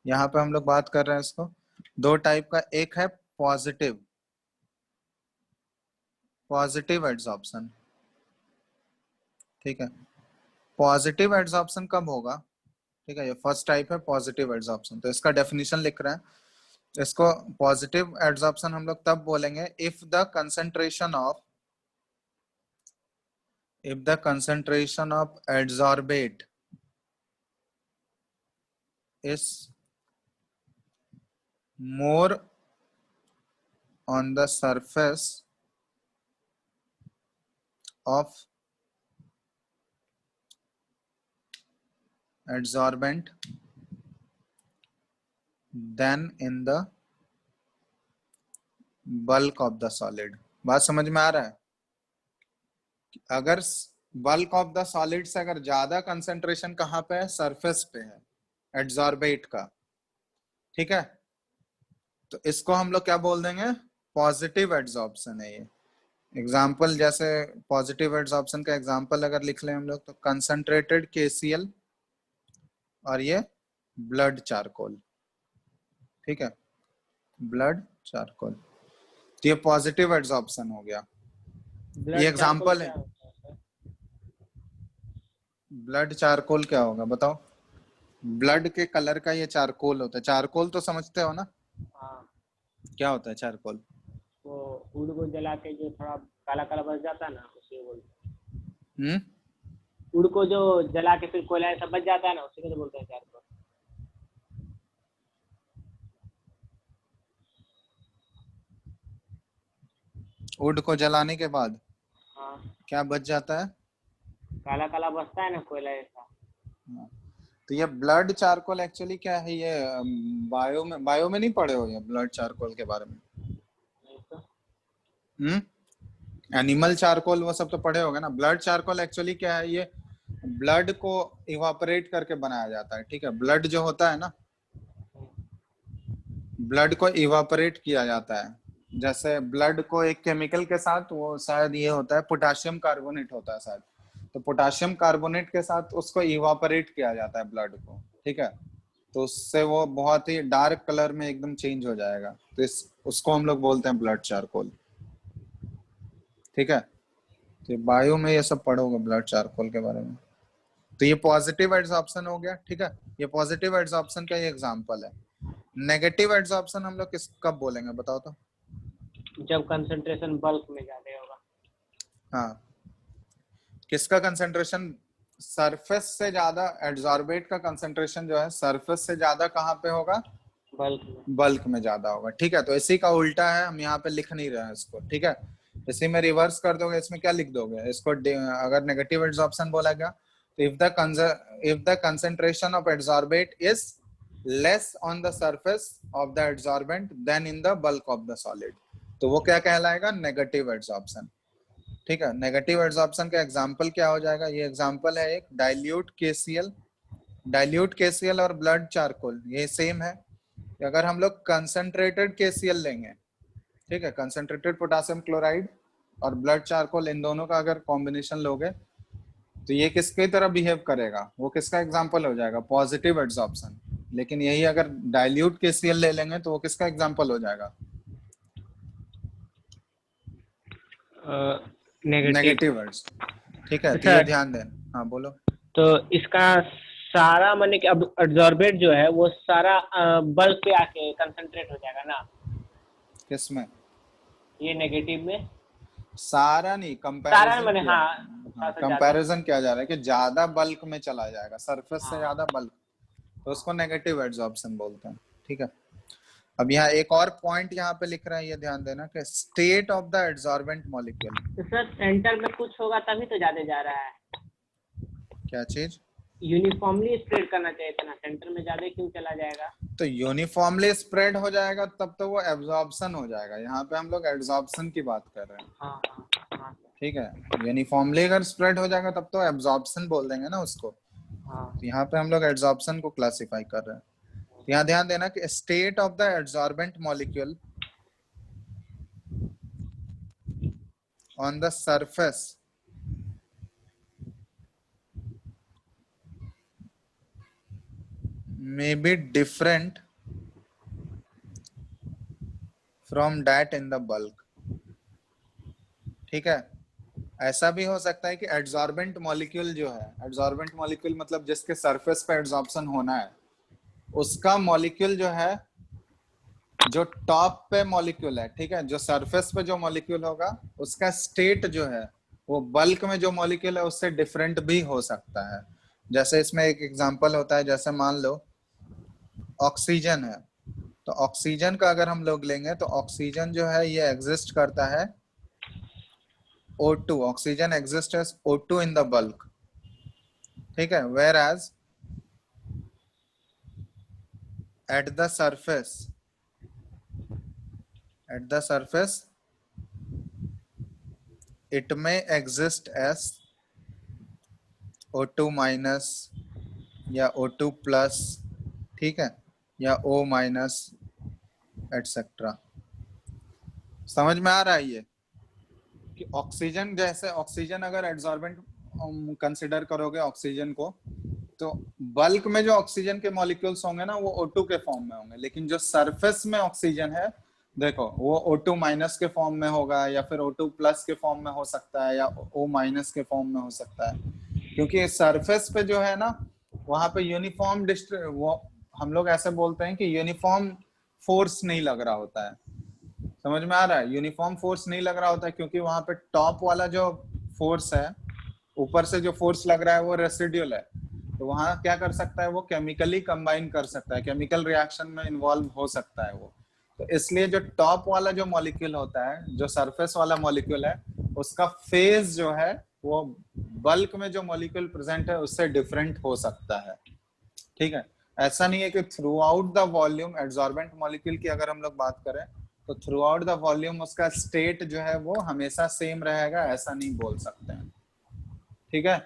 यहाँ पे हम लोग बात कर रहे हैं इसको दो टाइप का। एक है पॉजिटिव, पॉजिटिव एड्सॉर्प्शन। ठीक है, पॉजिटिव एड्सॉर्प्शन कब होगा? ठीक है, ये फर्स्ट टाइप है पॉजिटिव एड्सॉर्प्शन। तो इसका डेफिनेशन लिख रहे हैं। इसको पॉजिटिव एड्सॉर्प्शन हम लोग तब बोलेंगे if the concentration of adsorbate is more on the surface of adsorbent than in the bulk of the solid। बात समझ में आ रहा है? अगर बल्क ऑफ द सॉलिड से अगर ज्यादा कंसंट्रेशन कहाँ पे है? सरफेस पे है, एड्सॉर्बेट का। ठीक है, तो इसको हम लोग क्या बोल देंगे? पॉजिटिव एड्सॉर्प्शन है ये। एग्जाम्पल, जैसे पॉजिटिव एड्सॉर्प्शन का एग्जाम्पल अगर लिख लें हम लोग, तो कंसंट्रेटेड KCl और ये ब्लड चारकोल। ठीक है, ब्लड चारकोल, तो ये पॉजिटिव एड्सॉर्प्शन हो गया। ये एग्जाम्पल है। ब्लड चारकोल क्या होगा बताओ? ब्लड के कलर का ये चारकोल होता है। चारकोल तो समझते हो ना? हाँ, क्या होता है चारकोल? वो वुड को जला के जो थोड़ा काला काला बच जाता है ना, उसे बोलते हैं। वुड को जो जला के फिर कोयला ऐसा बच जाता है ना, उसी को तो बोलते हैं चारकोल। वुड को जलाने के बाद हाँ, क्या बच जाता है? काला काला बचता है ना, कोयला ऐसा। हाँ। तो ये ब्लड चारकोल एक्चुअली क्या है? ये बायो में नहीं पढ़े हो ये ब्लड चारकोल के बारे में? नहीं तो। एनिमल चारकोल वो सब तो पढ़े होगे ना। ब्लड चारकोल एक्चुअली क्या है? ये ब्लड को इवापोरेट करके बनाया जाता है। ठीक है, ब्लड जो होता है ना, ब्लड को इवापोरेट किया जाता है। जैसे ब्लड को एक केमिकल के साथ, वो शायद ये होता है पोटाशियम कार्बोनेट होता है शायद, तो पोटाशियम कार्बोनेट के साथ उसको इवापोरेट किया जाता है ब्लड को। ठीक है, तो उससे वो बहुत ही डार्क कलर में एकदम चेंज हो जाएगा। तो उसको हम लोग बोलते हैं ब्लड चारकोल। ठीक है, तो बायो में ये सब पढ़ोगे ब्लड चारकोल के बारे में। तो ये पॉजिटिव एड्सॉर्प्शन हो गया। ठीक है, ये पॉजिटिव एड्सॉर्प्शन का ये एग्जांपल है। नेगेटिव एड्सॉर्प्शन हम लोग कब बोलेंगे बताओ तो? जब कंसंट्रेशन बल्क में ज्यादा होगा। हाँ, किसका कंसंट्रेशन? सरफेस से ज्यादा। एड्सॉर्बेट का कंसंट्रेशन जो है सरफेस से ज्यादा कहाँ पे होगा? बल्क में। बल्क में ज्यादा होगा। ठीक है, तो इसी का उल्टा है, हम यहाँ पे लिख नहीं रहे हैं इसको। ठीक है, इसी में रिवर्स कर दोगे, इसमें क्या लिख दोगे इसको? अगर नेगेटिव एड्सॉर्प्शन बोला गया तो if the concentration of adsorbate is less on the surface of the adsorbent then in the bulk of the solid, तो वो क्या कहलाएगा? Negative adsorption. ठीक है, नेगेटिव एड्सॉर्प्शन का एग्जांपल क्या हो जाएगा? ये एग्जांपल है एक डाइल्यूट KCl। डाइल्यूट KCl और ब्लड चारकोल ये सेम है। अगर हम लोग कंसंट्रेटेड KCl लेंगे, ठीक है, कंसंट्रेटेड पोटेशियम क्लोराइड और ब्लड चारकोल, इन दोनों का अगर कॉम्बिनेशन लोगे तो ये किसकी तरह बिहेव करेगा? वो किसका एग्जांपल हो जाएगा? Positive adsorption. लेकिन यही अगर डाइल्यूट KCl ले लेंगे तो वो किसका एग्जांपल हो जाएगा? नेगेटिव। Negative ads. ठीक है, तो ये सर, ध्यान देना। हाँ बोलो। तो इसका सारा माने कि अब एब्जॉर्बेट जो है वो सारा बल्क पे आके कंसंट्रेट हो जाएगा ना, किसमें? ये नेगेटिव में। सारा नहीं, सारा कंपैरिजन माने किया। हाँ, हाँ, थोड़ा सा ज्यादा। कंपैरिजन किया जा रहा है कि ज्यादा बल्क में चला जाएगा, सरफेस से हाँ ज्यादा बल्क, तो हाँ। उसको नेगेटिव एड्सॉर्प्शन बोलते हैं। ठीक है। अब यहाँ एक और पॉइंट यहाँ पे लिख रहा है, ये ध्यान देना कि state of the adsorbent molecule. तो सर सेंटर में कुछ होगा तभी तो ज्यादा जा रहा है। क्या चीज? यूनिफॉर्मली स्प्रेड करना चाहिए था ना, सेंटर में ज्यादा क्यों चला जाएगा? तो यूनिफॉर्मली स्प्रेड हो जाएगा तब तो वो एब्जॉर्प्शन हो जाएगा, यहाँ पे हम लोग एड्सॉर्प्शन की बात कर रहे हैं। हाँ हाँ हाँ सर। ठीक है। यूनिफॉर्मली अगर स्प्रेड हो जाएगा तब तो एब्जॉर्प्शन बोल देंगे ना उसको। हाँ तो यहाँ पे हम लोग एड्सॉर्प्शन को क्लासिफाई कर रहे हैं। तो यहाँ ध्यान देना कि state of the adsorbent molecule on the surface may be different from that in the bulk। ठीक है। ऐसा भी हो सकता है कि एड्सॉर्बेंट मॉलिक्यूल जो है, एड्सॉर्बेंट मॉलिक्यूल मतलब जिसके सरफेस पे एड्सॉर्प्शन होना है, उसका मॉलिक्यूल जो है, जो टॉप पे मॉलिक्यूल है, ठीक है, जो सरफेस पे जो मॉलिक्यूल होगा उसका स्टेट जो है वो बल्क में जो मॉलिक्यूल है उससे डिफरेंट भी हो सकता है। जैसे इसमें एक एग्जांपल होता है, जैसे मान लो ऑक्सीजन है, तो ऑक्सीजन का अगर हम लोग लेंगे तो ऑक्सीजन जो है ये एग्जिस्ट करता है O2, oxygen exist as O2 in the bulk. ठीक है। Whereas at the surface, at the surface it may exist as O2 minus या O2 प्लस, ठीक है, या O माइनस एटसेट्रा। समझ में आ रहा है ये कि ऑक्सीजन, जैसे ऑक्सीजन अगर एड्सॉर्बेंट कंसिडर करोगे ऑक्सीजन को, तो बल्क में जो ऑक्सीजन के मॉलिक्यूल्स होंगे ना वो O2 के फॉर्म में होंगे, लेकिन जो सरफेस में ऑक्सीजन है देखो वो O2 माइनस के फॉर्म में होगा, या फिर O2 प्लस के फॉर्म में हो सकता है, या O माइनस के फॉर्म में हो सकता है, क्योंकि सरफेस पे जो है ना वहां पे यूनिफॉर्म वो हम लोग ऐसे बोलते हैं कि यूनिफॉर्म फोर्स नहीं लग रहा होता है। समझ में आ रहा है? यूनिफॉर्म फोर्स नहीं लग रहा होता है क्योंकि वहां पे टॉप वाला जो फोर्स है, ऊपर से जो फोर्स लग रहा है वो रेसिड्यूल है, तो वहां क्या कर सकता है वो केमिकली कंबाइन कर सकता है, केमिकल रिएक्शन में इन्वॉल्व हो सकता है वो। तो इसलिए जो टॉप वाला जो मॉलिक्यूल होता है, जो सरफेस वाला मॉलिक्यूल है, उसका फेज जो है वो बल्क में जो मॉलिक्यूल प्रेजेंट है उससे डिफरेंट हो सकता है। ठीक है। ऐसा नहीं है कि through out the volume adsorbent molecule की अगर हम लोग बात करें तो थ्रू आउट द वॉल्यूम उसका स्टेट जो है वो हमेशा सेम रहेगा, ऐसा नहीं बोल सकते हैं। ठीक है।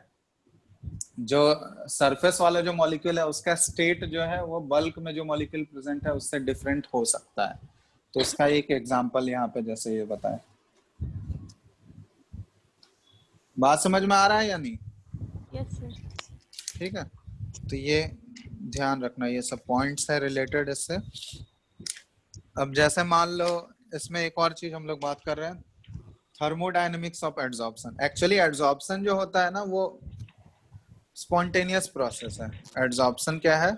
जो सरफेस वाला जो मॉलिक्यूल है उसका स्टेट जो है वो बल्क में जो मॉलिक्यूल प्रेजेंट है उससे डिफरेंट हो सकता है। तो उसका एक एग्जांपल यहाँ पे जैसे ये बताए। बात समझ में आ रहा है या नहीं? Yes sir. ठीक है। तो ये ध्यान रखना, ये सब पॉइंट्स है रिलेटेड इससे। अब जैसे मान लो इसमें एक और चीज हम लोग बात कर रहे हैं, thermodynamics of adsorption. Actually adsorption जो होता है ना वो स्पॉन्टेनियस प्रोसेस है। एड्सॉर्प्शन क्या है?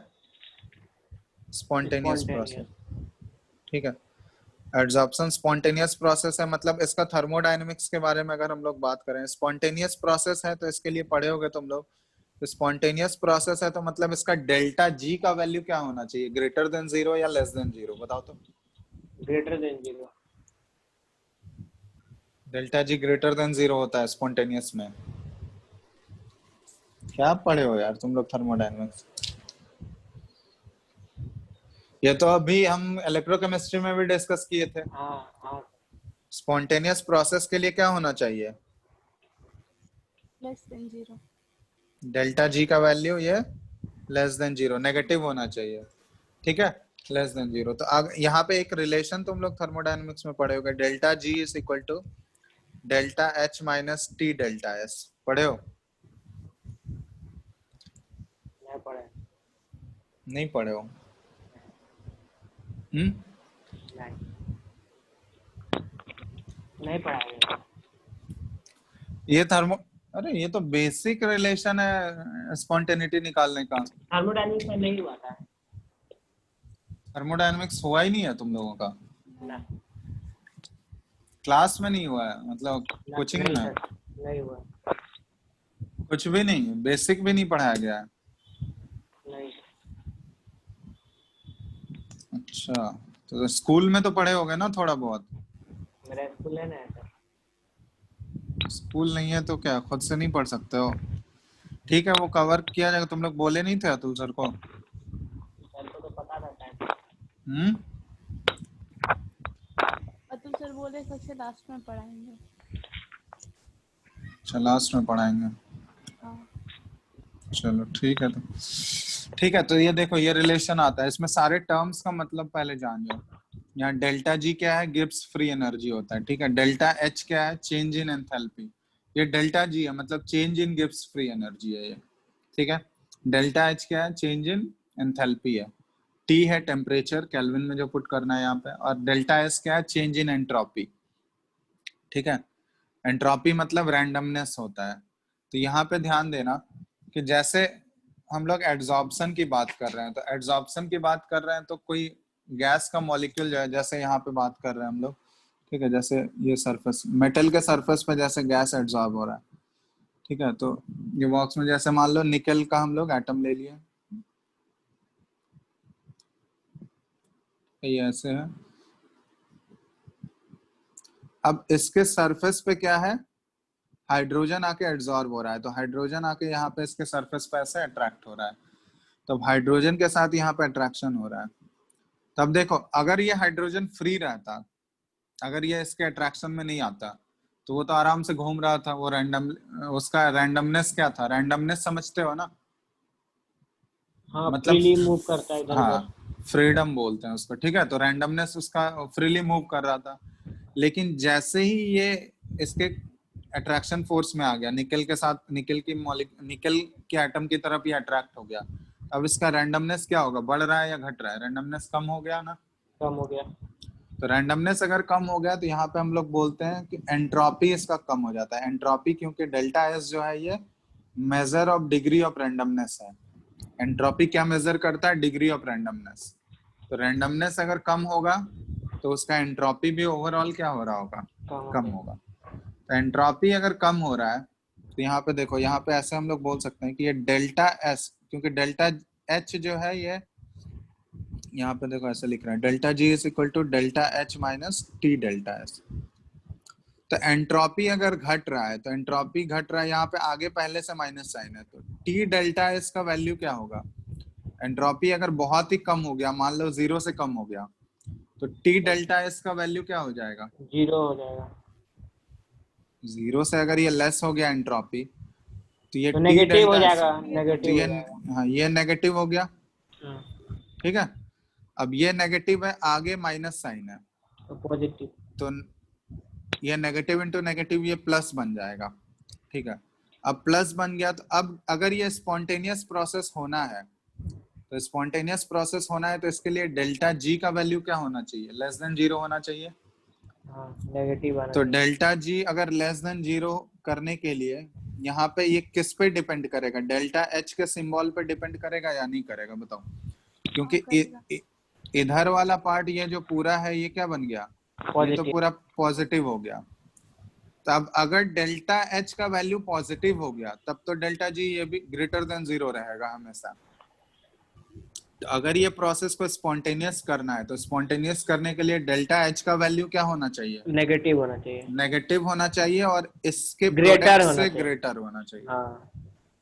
Spontaneous process. ठीक है। एड्सॉर्प्शन स्पॉन्टेनियस प्रोसेस है, मतलब इसका थर्मोडायनेमिक्स के बारे में अगर हम लोग बात करें, स्पॉन्टेनियस प्रोसेस है तो इसके लिए पढ़े होगे तुम लोग। तो स्पॉन्टेनियस प्रोसेस है तो मतलब इसका डेल्टा जी का वैल्यू क्या होना चाहिए, ग्रेटर देन 0 या लेस देन 0? बताओ तो। Greater than 0। Delta G greater than 0 होता है स्पॉन्टेनियस में। क्या पढ़े हो यार तुम लोग थर्मोडायनेमिक्स? ये तो अभी हम इलेक्ट्रोकेमिस्ट्री में भी डिस्कस किए थे। हाँ हाँ। स्पॉन्टेनियस प्रोसेस के लिए क्या होना चाहिए? Less than 0। डेल्टा जी का वैल्यू ये लेस देन 0, नेगेटिव होना चाहिए। ठीक है। Less than 0। तो यहाँ पे एक रिलेशन तुम लोग थर्मोडायनेमिक्स में पढ़े होगे, delta G is equal to delta H minus T delta S. पढ़े हो? नहीं पढ़े। नहीं पढ़े हो? नहीं नहीं पढ़ा है। ये थर्मो अरे ये तो बेसिक रिलेशन है स्पॉन्टेनिटी निकालने का। थर्मोडायनेमिक्स में नहीं हुआ था थर्मोडायनेमिक्स हुआ ही नहीं है तुम लोगों का, ना। क्लास में नहीं हुआ है, मतलब कोचिंग नहीं में सर, नहीं हुआ। कुछ भी नहीं, बेसिक भी नहीं पढ़ाया गया है। नहीं, अच्छा, तो स्कूल में तो पढ़े होगे ना थोड़ा बहुत। मेरा स्कूल है ना सर। स्कूल नहीं है तो क्या खुद से नहीं पढ़ सकते हो? ठीक है, वो कवर किया जाएगा। तुम लोग बोले नहीं थे अतुल सर को? सर को तो पता रहता है। हम्म। अतुल सर बोले सबसे लास्ट में पढ़ाएंगे। अच्छा, लास्ट में पढ़ाएंगे। हाँ। चलो ठीक है। तो ठीक है, तो ये देखो ये रिलेशन आता है, इसमें सारे टर्म्स का मतलब पहले जान लो। यहाँ डेल्टा जी क्या है? गिब्स फ्री एनर्जी होता है, ठीक है। डेल्टा एच क्या है? Change in enthalpy. ये डेल्टा जी है, मतलब change in Gibbs free energy है ये, ठीक है। डेल्टा एच क्या है? चेंज इन एंथैल्पी है। टी है टेम्परेचर, केल्विन में जो पुट करना है यहाँ पे। और डेल्टा एस क्या है? चेंज इन एंट्रोपी, ठीक है। एंट्रोपी मतलब रैंडमनेस होता है। तो यहाँ पे ध्यान देना कि जैसे हम लोग एड्सॉर्प्शन की बात कर रहे हैं, तो एड्सॉर्प्शन की बात कर रहे हैं तो कोई गैस का मॉलिक्यूल जो है, जैसे यहाँ पे बात कर रहे हैं हम लोग, ठीक है। जैसे ये सरफेस, मेटल के सरफेस पे जैसे गैस एड्सॉर्ब हो रहा है, ठीक है। तो ये बॉक्स में जैसे मान लो निकल का हम लोग एटम ले लिए, ये ऐसे है। अब इसके सरफेस पे क्या है? हाइड्रोजन आके एड्सॉर्ब हो रहा है, तो हाइड्रोजन आके यहाँ पे इसके सरफेस पे ऐसे अट्रैक्ट हो रहा है। तब हाइड्रोजन के साथ यहाँ पे अट्रैक्शन हो रहा है। तब देखो, अगर ये हाइड्रोजन फ्री रहता, अगर ये इसके अट्रैक्शन में नहीं आता, तो वो तो आराम से घूम रहा था। वो रैंडम, उसका रैंडमनेस क्या था? रैंडमनेस समझते हो ना? हाँ, मतलब फ्रीली मूव करता है इधर उधर। हाँ, फ्रीडम बोलते हैं उसको, ठीक है। तो रैंडमनेस उसका फ्रीली मूव कर रहा था। लेकिन जैसे ही ये इसके अट्रैक्शन फोर्स में आ गया, निकल के साथ, निकल के एटम की तरफ ये अट्रैक्ट हो गया, अब इसका रैंडमनेस क्या होगा? बढ़ रहा है या घट रहा है? रैंडमनेस कम हो गया ना। कम हो गया। तो रैंडमनेस अगर कम हो गया तो यहाँ पे हम लोग बोलते हैं कि एंट्रोपी इसका कम हो जाता है। एंट्रोपी, क्योंकि डेल्टा एस जो है ये measure of degree of randomness है। एंट्रोपी क्या मेजर करता है? Degree of randomness. तो रैंडमनेस अगर कम होगा तो उसका एंट्रोपी भी ओवरऑल क्या हो रहा होगा? कम हो कम गया। होगा। तो एंट्रोपी अगर कम हो रहा है तो यहाँ पे देखो, यहाँ पे ऐसे हम लोग बोल सकते हैं कि ये डेल्टा एस, क्योंकि डेल्टा एच जो है ये, यहाँ पे देखो ऐसे लिख रहे हैं, delta G is equal to delta H minus T delta S. तो एंट्रोपी अगर घट रहा है, तो एंट्रोपी घट रहा है, यहाँ पे आगे पहले से माइनस साइन है, तो टी डेल्टा एस का वैल्यू क्या होगा? एंट्रोपी अगर बहुत ही कम हो गया, मान लो 0 से कम हो गया, तो टी डेल्टा एस का वैल्यू क्या हो जाएगा? 0 हो जाएगा। 0 से अगर ये लेस हो गया एंट्रोपी, तो ये तो टी नेगेटिव हो डेल्टा एस, जाएगा, तो नेगेटिव ये, हो जाएगा। हाँ ये नेगेटिव हो गया, हाँ, ठीक है। अब ये नेगेटिव है, आगे माइनस साइन है, तो पॉजिटिव। तो ये नेगेटिव इंटू नेगेटिव ये प्लस बन जाएगा, ठीक है। अब प्लस बन गया, तो अब अगर ये स्पॉन्टेनियस प्रोसेस होना है, तो स्पॉन्टेनियस प्रोसेस होना है तो इसके लिए डेल्टा जी का वैल्यू क्या होना चाहिए? लेस देन 0 होना चाहिए। हाँ, नेगेटिव आना तो चाहिए। डेल्टा जी अगर लेस देन 0 करने के लिए, यहाँ पे ये किस पे डिपेंड करेगा? डेल्टा एच के सिंबल पे डिपेंड करेगा या नहीं करेगा? बताओ। क्योंकि करेगा। इधर वाला पार्ट ये जो पूरा है ये क्या बन गया? ये तो पॉजिटिव। पूरा पॉजिटिव हो गया। तब अगर डेल्टा एच का वैल्यू पॉजिटिव हो गया, तब तो डेल्टा जी ये भी ग्रेटर देन 0 रहेगा हमेशा। तो अगर ये प्रोसेस को स्पॉन्टेनियस करना है, तो स्पॉन्टेनियस करने के लिए डेल्टा एच का वैल्यू क्या होना चाहिए? नेगेटिव होना चाहिए। नेगेटिव होना चाहिए, और इसके ग्रेटर प्रोडक्ट होना से चाहिए। ग्रेटर होना चाहिए। हाँ।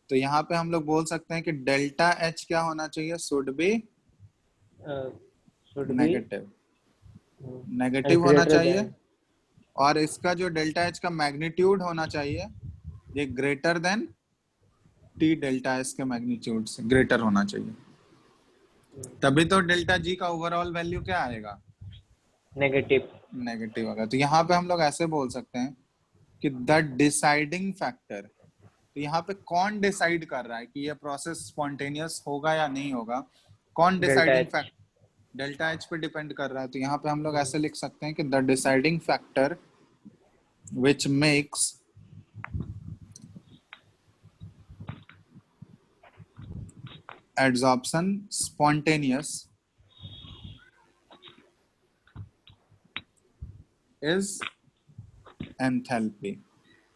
तो यहाँ पे हम लोग बोल सकते हैं कि डेल्टा एच क्या होना चाहिए? Should be should be negative, negative होना ग्रेटर चाहिए। देन। और इसका जो डेल्टा एच का मैग्नीट्यूड होना चाहिए, ये greater than T delta S के मैग्नीट्यूड से ग्रेटर होना चाहिए। तभी तो डेल्टा जी का ओवरऑल वैल्यू क्या आएगा? नेगेटिव। नेगेटिव होगा। तो यहाँ पे हम लोग ऐसे बोल सकते हैं कि द डिसाइडिंग फैक्टर, तो यहाँ पे कौन डिसाइड कर रहा है कि ये प्रोसेस स्पॉन्टेनियस होगा या नहीं होगा? कौन delta deciding H. Factor? Delta H पे डिपेंड कर रहा है। तो यहाँ पे हम लोग ऐसे लिख सकते हैं कि the deciding factor which makes adsorption spontaneous is enthalpy.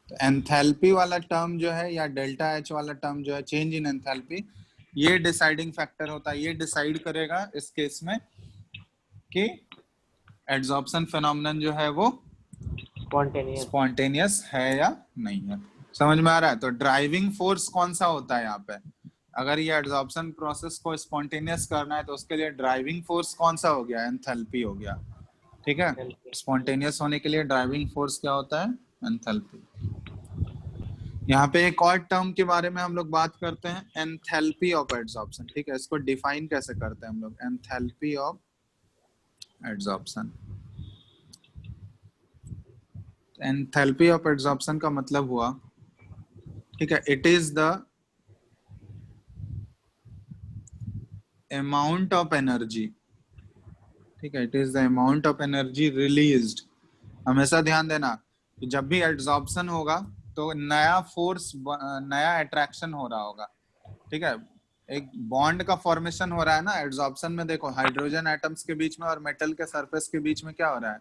Enthalpy वाला टर्म जो है या डेल्टा एच वाला टर्म जो है, चेंज इन एंथैल्पी, ये डिसाइडिंग फैक्टर होता है। ये डिसाइड करेगा इस केस में कि एड्सॉर्प्शन फिनोमेनन जो है वो स्पॉन्टेनियस है या नहीं है। समझ में आ रहा है? तो ड्राइविंग फोर्स कौन सा होता है यहाँ पे? अगर ये एड्सॉर्प्शन प्रोसेस को स्पॉन्टेनियस करना है तो उसके लिए ड्राइविंग फोर्स कौन सा हो गया? एंथैल्पी हो गया। ठीक है, स्पॉन्टेनियस होने के लिए ड्राइविंग फोर्स क्या होता है? एंथैल्पी। यहाँ पे एक और टर्म के बारे में हम लोग बात करते हैं, एंथैल्पी ऑफ एड्सॉर्प्शन। ठीक है, इसको डिफाइन कैसे करते हैं हम लोग? Enthalpy of adsorption. Enthalpy of adsorption का मतलब हुआ, ठीक है, it is the amount of energy. ठीक है, it is the amount of energy released. हमेशा ध्यान देना कि जब भी एड्सॉर्प्शन होगा तो नया फोर्स, नया अट्रैक्शन हो रहा होगा। ठीक है, एक बॉन्ड का फॉर्मेशन हो रहा है ना एड्सॉर्प्शन में। देखो, हाइड्रोजन एटम्स के बीच में और मेटल के सरफेस के बीच में क्या हो रहा है?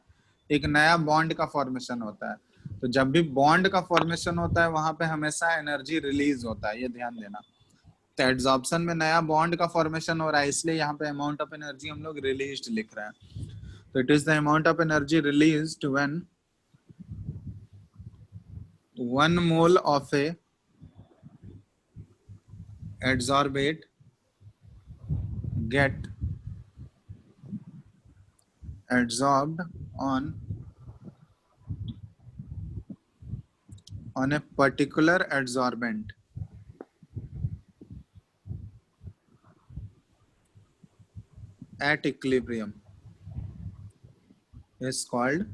एक नया बॉन्ड का फॉर्मेशन होता है। तो जब भी बॉन्ड का फॉर्मेशन होता है वहां पे हमेशा एनर्जी रिलीज होता है, ये ध्यान देना। तो एड्सॉर्प्शन में नया बॉन्ड का फॉर्मेशन हो रहा है, इसलिए यहाँ पे अमाउंट ऑफ एनर्जी हम लोग रिलीज्ड लिख रहे हैं। तो it is the amount of energy released when 1 mole of a adsorbate get adsorbed on a particular adsorbent at equilibrium is called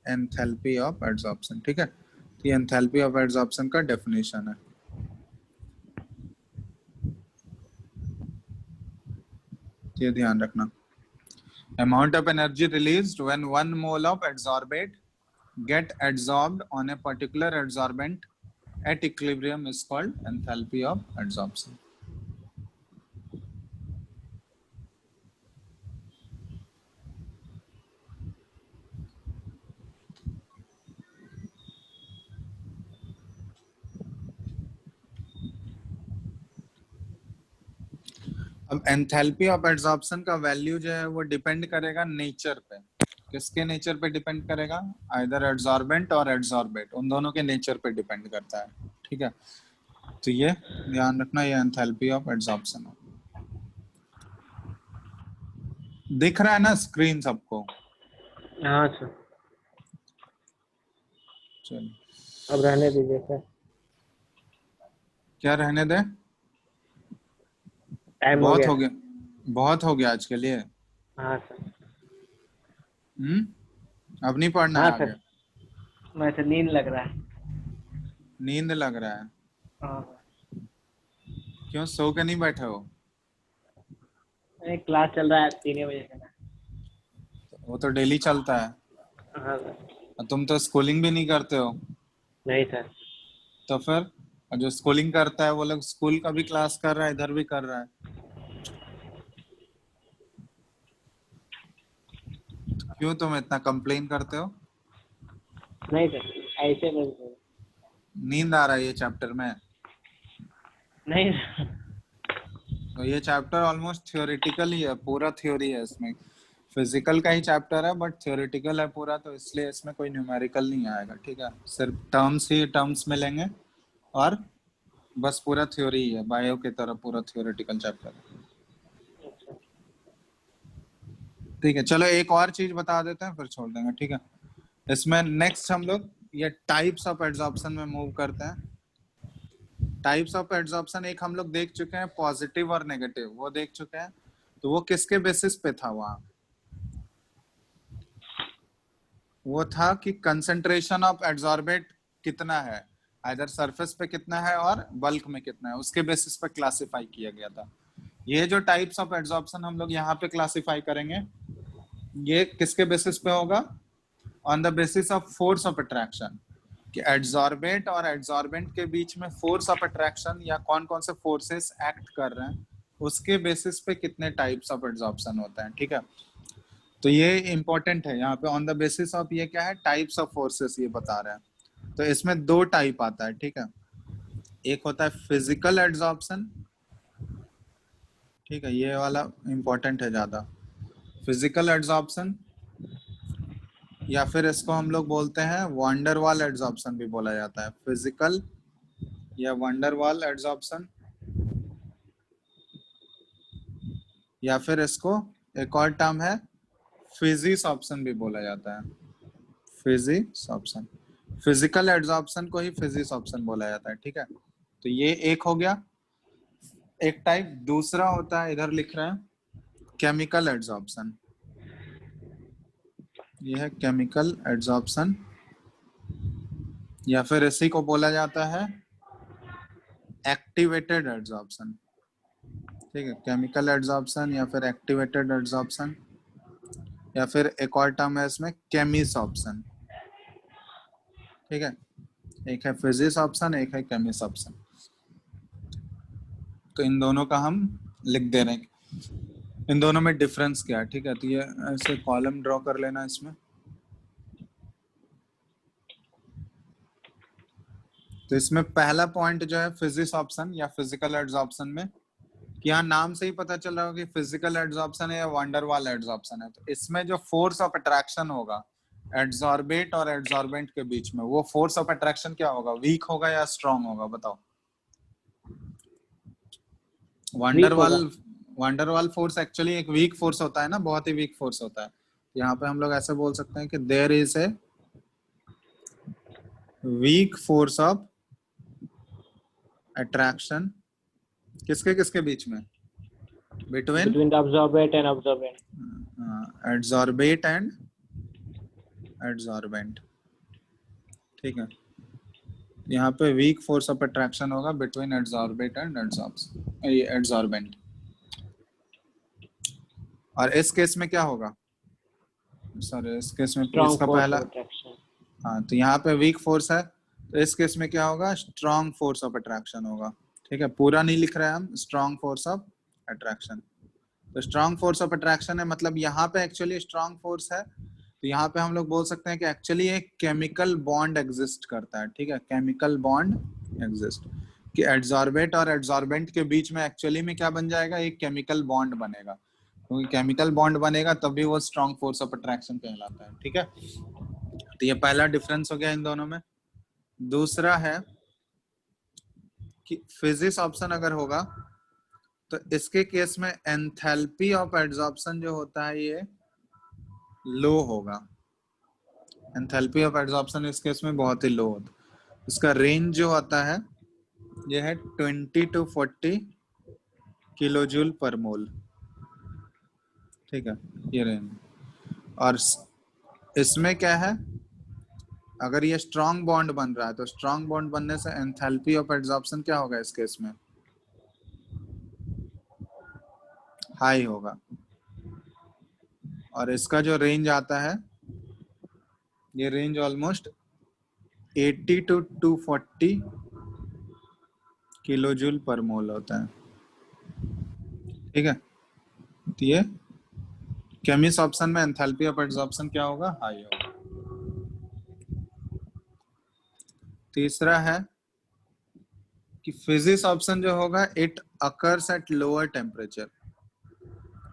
enthalpy of adsorption. ठीक है, तो ये एंथैल्पी ऑफ एड्सॉर्प्शन का डेफिनेशन है। ये ध्यान रखना, amount of energy released when 1 mole of adsorbate get adsorbed on a particular adsorbent at equilibrium is called enthalpy of adsorption. अब एंथैल्पी ऑफ एड्सॉर्प्शन का वैल्यू जो है वो डिपेंड करेगा नेचर पे। किसके नेचर पे डिपेंड करेगा? आइदर एड्सॉर्बेंट और एड्सॉर्बेट, उन दोनों के नेचर पे डिपेंड करता है। ठीक है, तो ये ध्यान रखना, ये एंथैल्पी ऑफ एड्सॉर्प्शन है। दिख रहा है ना स्क्रीन सबको? हाँ सर। चलो अब रहने दीजिए सर। क्या रहने दे? टाइम बहुत हो गया, बहुत हो गया आज के लिए। हाँ सर। अब नहीं पढ़ना हाँ है आगे? मैं तो नींद लग रहा है। नींद लग रहा है? हाँ। क्यों, सो के नहीं बैठे हो? एक क्लास चल रहा है 3 बजे से ना। वो तो डेली चलता है। हाँ सर। तुम तो स्कूलिंग भी नहीं करते हो। नहीं सर। तो फिर जो स्कूलिंग करता है वो लोग स्कूल का भी क्लास कर रहा है, इधर भी कर रहा है। क्यों तुम इतना कंप्लेन करते हो? नहीं सर, ऐसे बस। नींद आ रहा है ये चैप्टर में? नहीं। तो ये चैप्टर ऑलमोस्ट थ्योरेटिकल ही है, पूरा थ्योरी है इसमें। फिजिकल का ही चैप्टर है बट थ्योरेटिकल है पूरा, तो इसलिए इसमें कोई न्यूमेरिकल नहीं आएगा। ठीक है, सिर्फ टर्म्स ही टर्म्स मिलेंगे और बस पूरा थ्योरी ही है, बायो की तरह पूरा थ्योरेटिकल चैप्टर है। ठीक है, चलो एक और चीज बता देते हैं फिर छोड़ देंगे। ठीक है, इसमें नेक्स्ट हम लोग ये टाइप्स ऑफ एड्सॉर्प्शन में मूव करते हैं। टाइप्स ऑफ एड्सॉर्प्शन एक हम लोग देख चुके हैं, पॉजिटिव और नेगेटिव, वो देख चुके हैं। तो वो किसके बेसिस पे था? वहां वो था कि कंसंट्रेशन ऑफ एड्सॉर्बेट कितना है, आइदर सरफेस पे कितना है और बल्क में कितना है, उसके बेसिस पे क्लासिफाई किया गया था। ये जो टाइप्स ऑफ एड्सॉर्प्शन हम लोग यहाँ पे क्लासिफाई करेंगे, ये किसके बेसिस पे होगा? On the basis of force of attraction. कि एड्सॉर्बेट और एड्सॉर्बेंट के बीच में फोर्स ऑफ अट्रैक्शन या कौन कौन से फोर्सेस एक्ट कर रहे हैं उसके बेसिस पे कितने टाइप्स ऑफ एड्सॉर्प्शन होता है, ठीक है। तो ये इंपॉर्टेंट है यहाँ पे, ऑन द बेसिस ऑफ ये क्या है, टाइप्स ऑफ फोर्सेस ये बता रहे हैं। तो इसमें दो टाइप आता है, ठीक है। एक होता है फिजिकल एड्सॉर्प्शन, ठीक है, ये वाला इंपॉर्टेंट है ज्यादा, फिजिकल एड्सॉर्प्शन, या फिर इसको हम लोग बोलते हैं वंडरवाल एड्सॉर्प्शन भी बोला जाता है, फिजिकल या वंडरवाल एड्सॉर्प्शन, या फिर इसको एक और टर्म है फिजिसॉर्प्शन भी बोला जाता है, फिजिसॉर्प्शन। फिजिकल एड्सॉर्प्शन को ही फिजिसॉर्प्शन बोला जाता है, ठीक है। तो ये एक हो गया एक टाइप। दूसरा होता है, इधर लिख रहे हैं, केमिकल एड्सॉर्प्शन। यह है केमिकल एड्सॉर्प्शन, या फिर इसी को बोला जाता है एक्टिवेटेड एड्सॉर्प्शन, ठीक है। केमिकल एड्सॉर्प्शन या फिर एक्टिवेटेड एड्सॉर्प्शन, या फिर एक और टर्म है इसमें केमिसॉर्प्शन, ठीक है। एक है फिजिसॉर्प्शन, एक है केमिसॉर्प्शन। तो इन दोनों का हम लिख दे रहे हैं, इन दोनों में डिफरेंस क्या है, ठीक है। तो ये ऐसे कॉलम ड्रॉ कर लेना इसमें। तो इसमें पहला पॉइंट जो है फिजिसॉर्प्शन या फिजिकल एड्सॉर्प्शन में, कि यहाँ नाम से ही पता चल रहा होगा कि फिजिकल एड्सॉर्प्शन है या वंडरवाल एड्सॉर्प्शन है। तो इसमें जो फोर्स ऑफ अट्रैक्शन होगा एड्सॉर्बेट और एड्सॉर्बेंट के बीच में, वो फोर्स ऑफ अट्रैक्शन क्या होगा, वीक होगा या स्ट्रांग होगा, बताओ। वंडरवाल फोर्स एक्चुअली एक वीक फोर्स होता है ना, बहुत ही वीक फोर्स होता है। यहाँ पे हम लोग ऐसे बोल सकते हैं कि there is a weak force of attraction, किसके किसके बीच में, between between the absorbent and absorbent. Adsorbate and adsorbent, ठीक है। यहाँ पे वीक फोर्स ऑफ अट्रैक्शन होगा बिटवीन एड्सॉर्बेट एंड एड्सॉर्बेंट। और इस केस में क्या होगा, सॉरी इस केस में Strong इसका force पहला, of attraction. हाँ, तो यहाँ पे वीक फोर्स है, तो इस केस में क्या होगा, स्ट्रॉन्ग फोर्स ऑफ अट्रैक्शन होगा, ठीक है। पूरा नहीं लिख रहे हैं हम, स्ट्रॉन्ग फोर्स ऑफ अट्रैक्शन। तो स्ट्रॉन्ग फोर्स ऑफ अट्रैक्शन है, मतलब यहाँ पे एक्चुअली स्ट्रॉन्ग फोर्स है। तो यहाँ पे हम लोग बोल सकते हैं कि एक्चुअली एक केमिकल बॉन्ड एग्जिस्ट करता है, ठीक है, केमिकल बॉन्ड एग्जिस्ट, कि एड्सॉर्बेट और एड्सॉर्बेंट के बीच में एक्चुअली में क्या बन जाएगा, एक केमिकल बॉन्ड बनेगा। क्योंकि केमिकल बॉन्ड बनेगा तभी वो स्ट्रॉन्ग फोर्स ऑफ अट्रैक्शन कहलाता है, ठीक है। तो ये पहला डिफरेंस हो गया इन दोनों में। दूसरा है कि फिजिसॉर्प्शन अगर होगा तो इसके केस में एंथैल्पी ऑफ एड्सॉर्प्शन जो होता है ये लो होगा। एंथैल्पी ऑफ एड्सॉर्प्शन इस केस में बहुत ही लो होता है। इसका रेंज जो होता है ये है 20 to 40 किलोजूल पर मोल, ठीक है, ये रेंज। और इसमें क्या है, अगर ये स्ट्रॉन्ग बॉन्ड बन रहा है तो स्ट्रॉन्ग बॉन्ड बनने से एंथैल्पी ऑफ एड्सॉर्प्शन क्या होगा इस केस में, हाई होगा। और इसका जो रेंज आता है ये रेंज ऑलमोस्ट 80 to 240 किलोजूल पर मोल होता है, ठीक है। तो ये केमिसॉर्प्शन में एंथैल्पी ऑफ एड्सॉर्प्शन क्या होगा, हाई होगा। तीसरा है कि फिजिसॉर्प्शन जो होगा it occurs at lower temperature,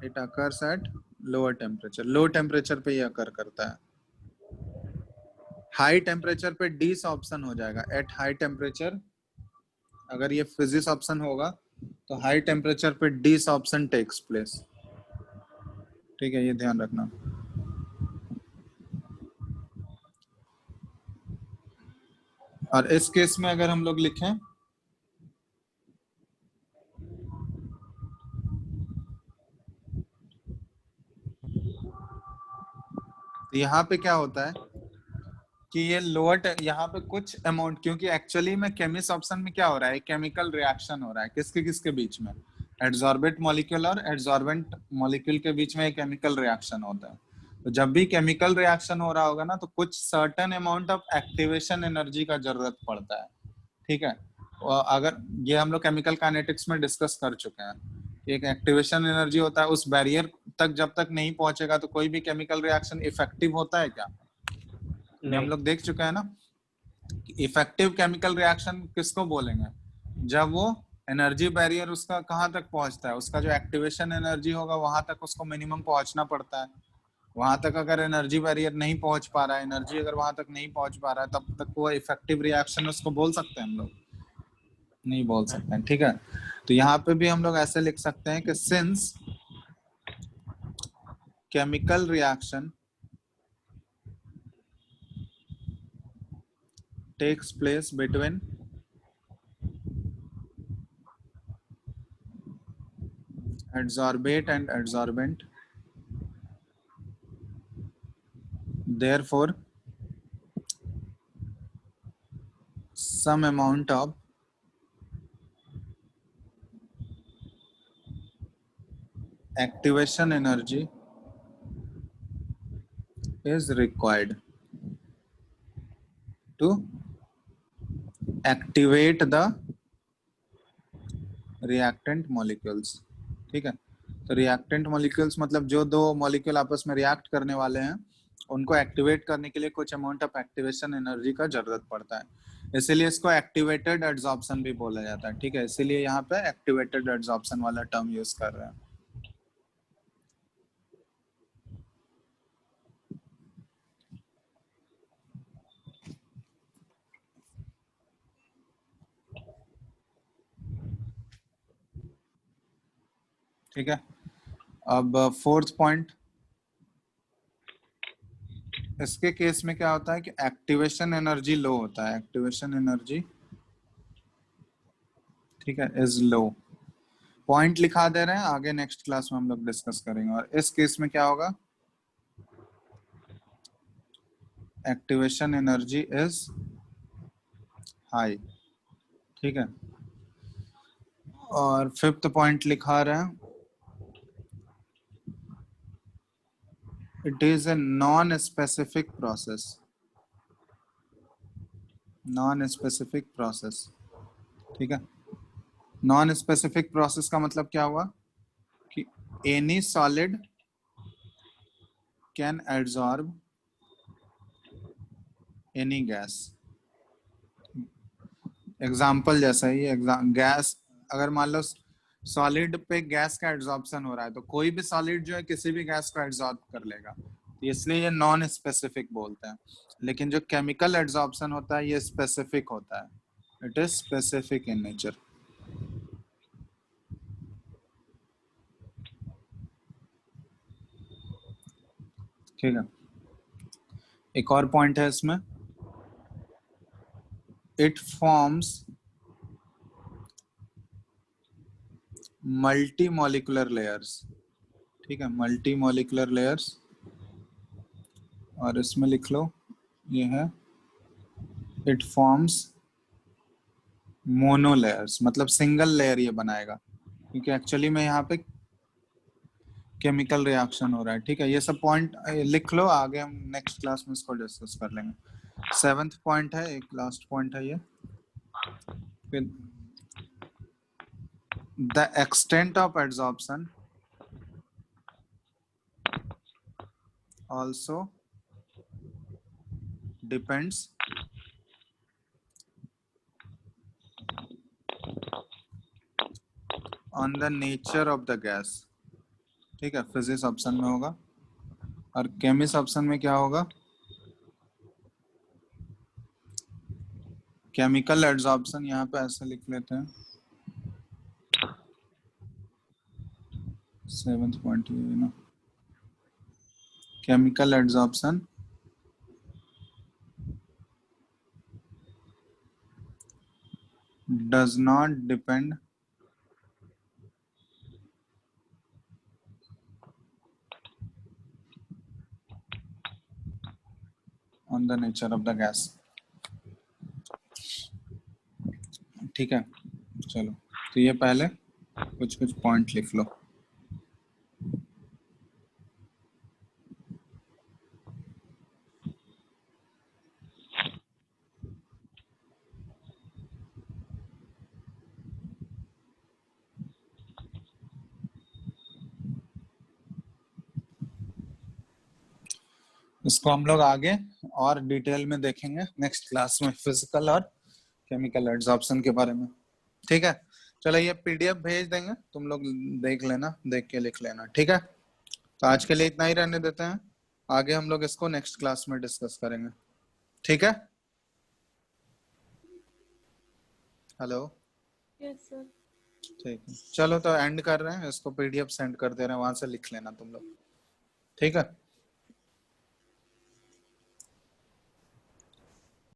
it occurs at lower temperature, low temperature पे ये अकर करता है। हाई टेम्परेचर पे डिसऑर्प्शन हो जाएगा, एट हाई टेम्परेचर अगर ये फिजिसॉर्प्शन होगा तो हाई टेम्परेचर पे डिसऑर्प्शन टेक्स प्लेस, ठीक है, ये ध्यान रखना। और इस केस में अगर हम लोग लिखें तो यहाँ पे क्या होता है कि ये लोअर, यहाँ पे कुछ अमाउंट, क्योंकि एक्चुअली में केमिसॉर्प्शन में क्या हो रहा है, केमिकल रिएक्शन हो रहा है, किसके किसके बीच में, एड्सॉर्बेट मॉलिक्यूल और एड्सॉर्बेंट मॉलिक्यूल के बीच में एक केमिकल रिएक्शन होता है। तो जब भी केमिकल रिएक्शन हो रहा होगा ना, तो कुछ certain amount of activation energy का जरूरत पड़ता है, ठीक है। और अगर ये हम लोग केमिकल काइनेटिक्स में डिस्कस कर चुके हैं, एक एक्टिवेशन एनर्जी होता है, उस बैरियर तक जब तक नहीं पहुंचेगा तो कोई भी केमिकल रिएक्शन इफेक्टिव होता है क्या? ये हम लोग देख चुके हैं ना। इफेक्टिव केमिकल रिएक्शन किसको बोलेंगे? जब वो एनर्जी बैरियर उसका कहाँ तक पहुंचता है, उसका जो एक्टिवेशन एनर्जी होगा वहां तक उसको मिनिमम पहुंचना पड़ता है। वहां तक अगर एनर्जी बैरियर नहीं पहुंच पा रहा है, एनर्जी अगर वहां तक नहीं पहुंच पा रहा है, तब तक वो इफेक्टिव रिएक्शन उसको बोल सकते हैं हम लोग? नहीं बोल सकते हैं, ठीक है। तो यहाँ पे भी हम लोग ऐसे लिख सकते हैं कि since chemical reaction takes place between adsorbate and adsorbent, therefore some amount of activation energy is required to activate the reactant molecules, ठीक है। तो रिएक्टेंट मॉलिक्यूल्स मतलब जो दो मॉलिक्यूल आपस में रिएक्ट करने वाले हैं, उनको एक्टिवेट करने के लिए कुछ अमाउंट ऑफ एक्टिवेशन एनर्जी का जरूरत पड़ता है, इसीलिए इसको एक्टिवेटेड एड्सॉर्प्शन भी बोला जाता है, ठीक है। इसीलिए यहाँ पे एक्टिवेटेड एड्सॉर्प्शन वाला टर्म यूज कर रहे हैं। ठीक है। अब फोर्थ पॉइंट, इसके केस में क्या होता है कि एक्टिवेशन एनर्जी लो होता है, एक्टिवेशन एनर्जी, ठीक है, इज लो। पॉइंट लिखा दे रहे हैं, आगे नेक्स्ट क्लास में हम लोग डिस्कस करेंगे। और इस केस में क्या होगा, एक्टिवेशन एनर्जी इज हाई, ठीक है। और फिफ्थ पॉइंट लिखा रहे हैं, it is a non specific process, non specific process, ठीक है। नॉन स्पेसिफिक प्रोसेस का मतलब क्या हुआ कि any solid can absorb any gas. Example जैसा ही गैस, अगर मान लो सॉलिड पे गैस का एब्जॉर्प्शन हो रहा है, तो कोई भी सॉलिड जो है किसी भी गैस को एब्जॉर्ब कर लेगा, इसलिए ये नॉन स्पेसिफिक बोलते हैं। लेकिन जो केमिकल एब्जॉर्प्शन होता है ये स्पेसिफिक होता है, it is specific in nature. ठीक है। एक और पॉइंट है इसमें, it forms multi molecular layers, ठीक है, मल्टी मॉलिक्यूलर लेयर्स। और इसमें लिख लो, ये है इट फॉर्म्स मोनो लेयर्स, मतलब सिंगल लेयर ये बनाएगा, क्योंकि एक्चुअली में यहाँ पे केमिकल रिएक्शन हो रहा है, ठीक है। ये सब पॉइंट लिख लो, आगे हम नेक्स्ट क्लास में इसको डिस्कस कर लेंगे। सेवेंथ पॉइंट है, एक लास्ट पॉइंट है ये, फिर the extent of adsorption also depends on the nature of the gas, ठीक है, फिजिक्स ऑप्शन में होगा। और केमिस्ट ऑप्शन में क्या होगा, केमिकल एड्सॉर्प्शन, यहाँ पे ऐसे लिख लेते हैं, सेवेंथ पॉइंट ये ना, chemical adsorption does not depend on the nature of the gas, ठीक है। चलो, तो ये पहले कुछ पॉइंट लिख लो। इसको हम लोग आगे और डिटेल में देखेंगे नेक्स्ट क्लास में, फिजिकल और केमिकल एड्सॉर्प्शन के बारे में। ठीक है, चलो ये पीडीएफ भेज देंगे, तुम लोग देख लेना, देख के लिख लेना। ठीक है, तो आज के लिए इतना ही रहने देते हैं, आगे हम लोग इसको नेक्स्ट क्लास में डिस्कस करेंगे। ठीक है, हेलो, यस सर। ठीक है, चलो तो एंड कर रहे हैं इसको, पीडीएफ सेंड कर दे रहे हैं, वहां से लिख लेना तुम लोग। ठीक है।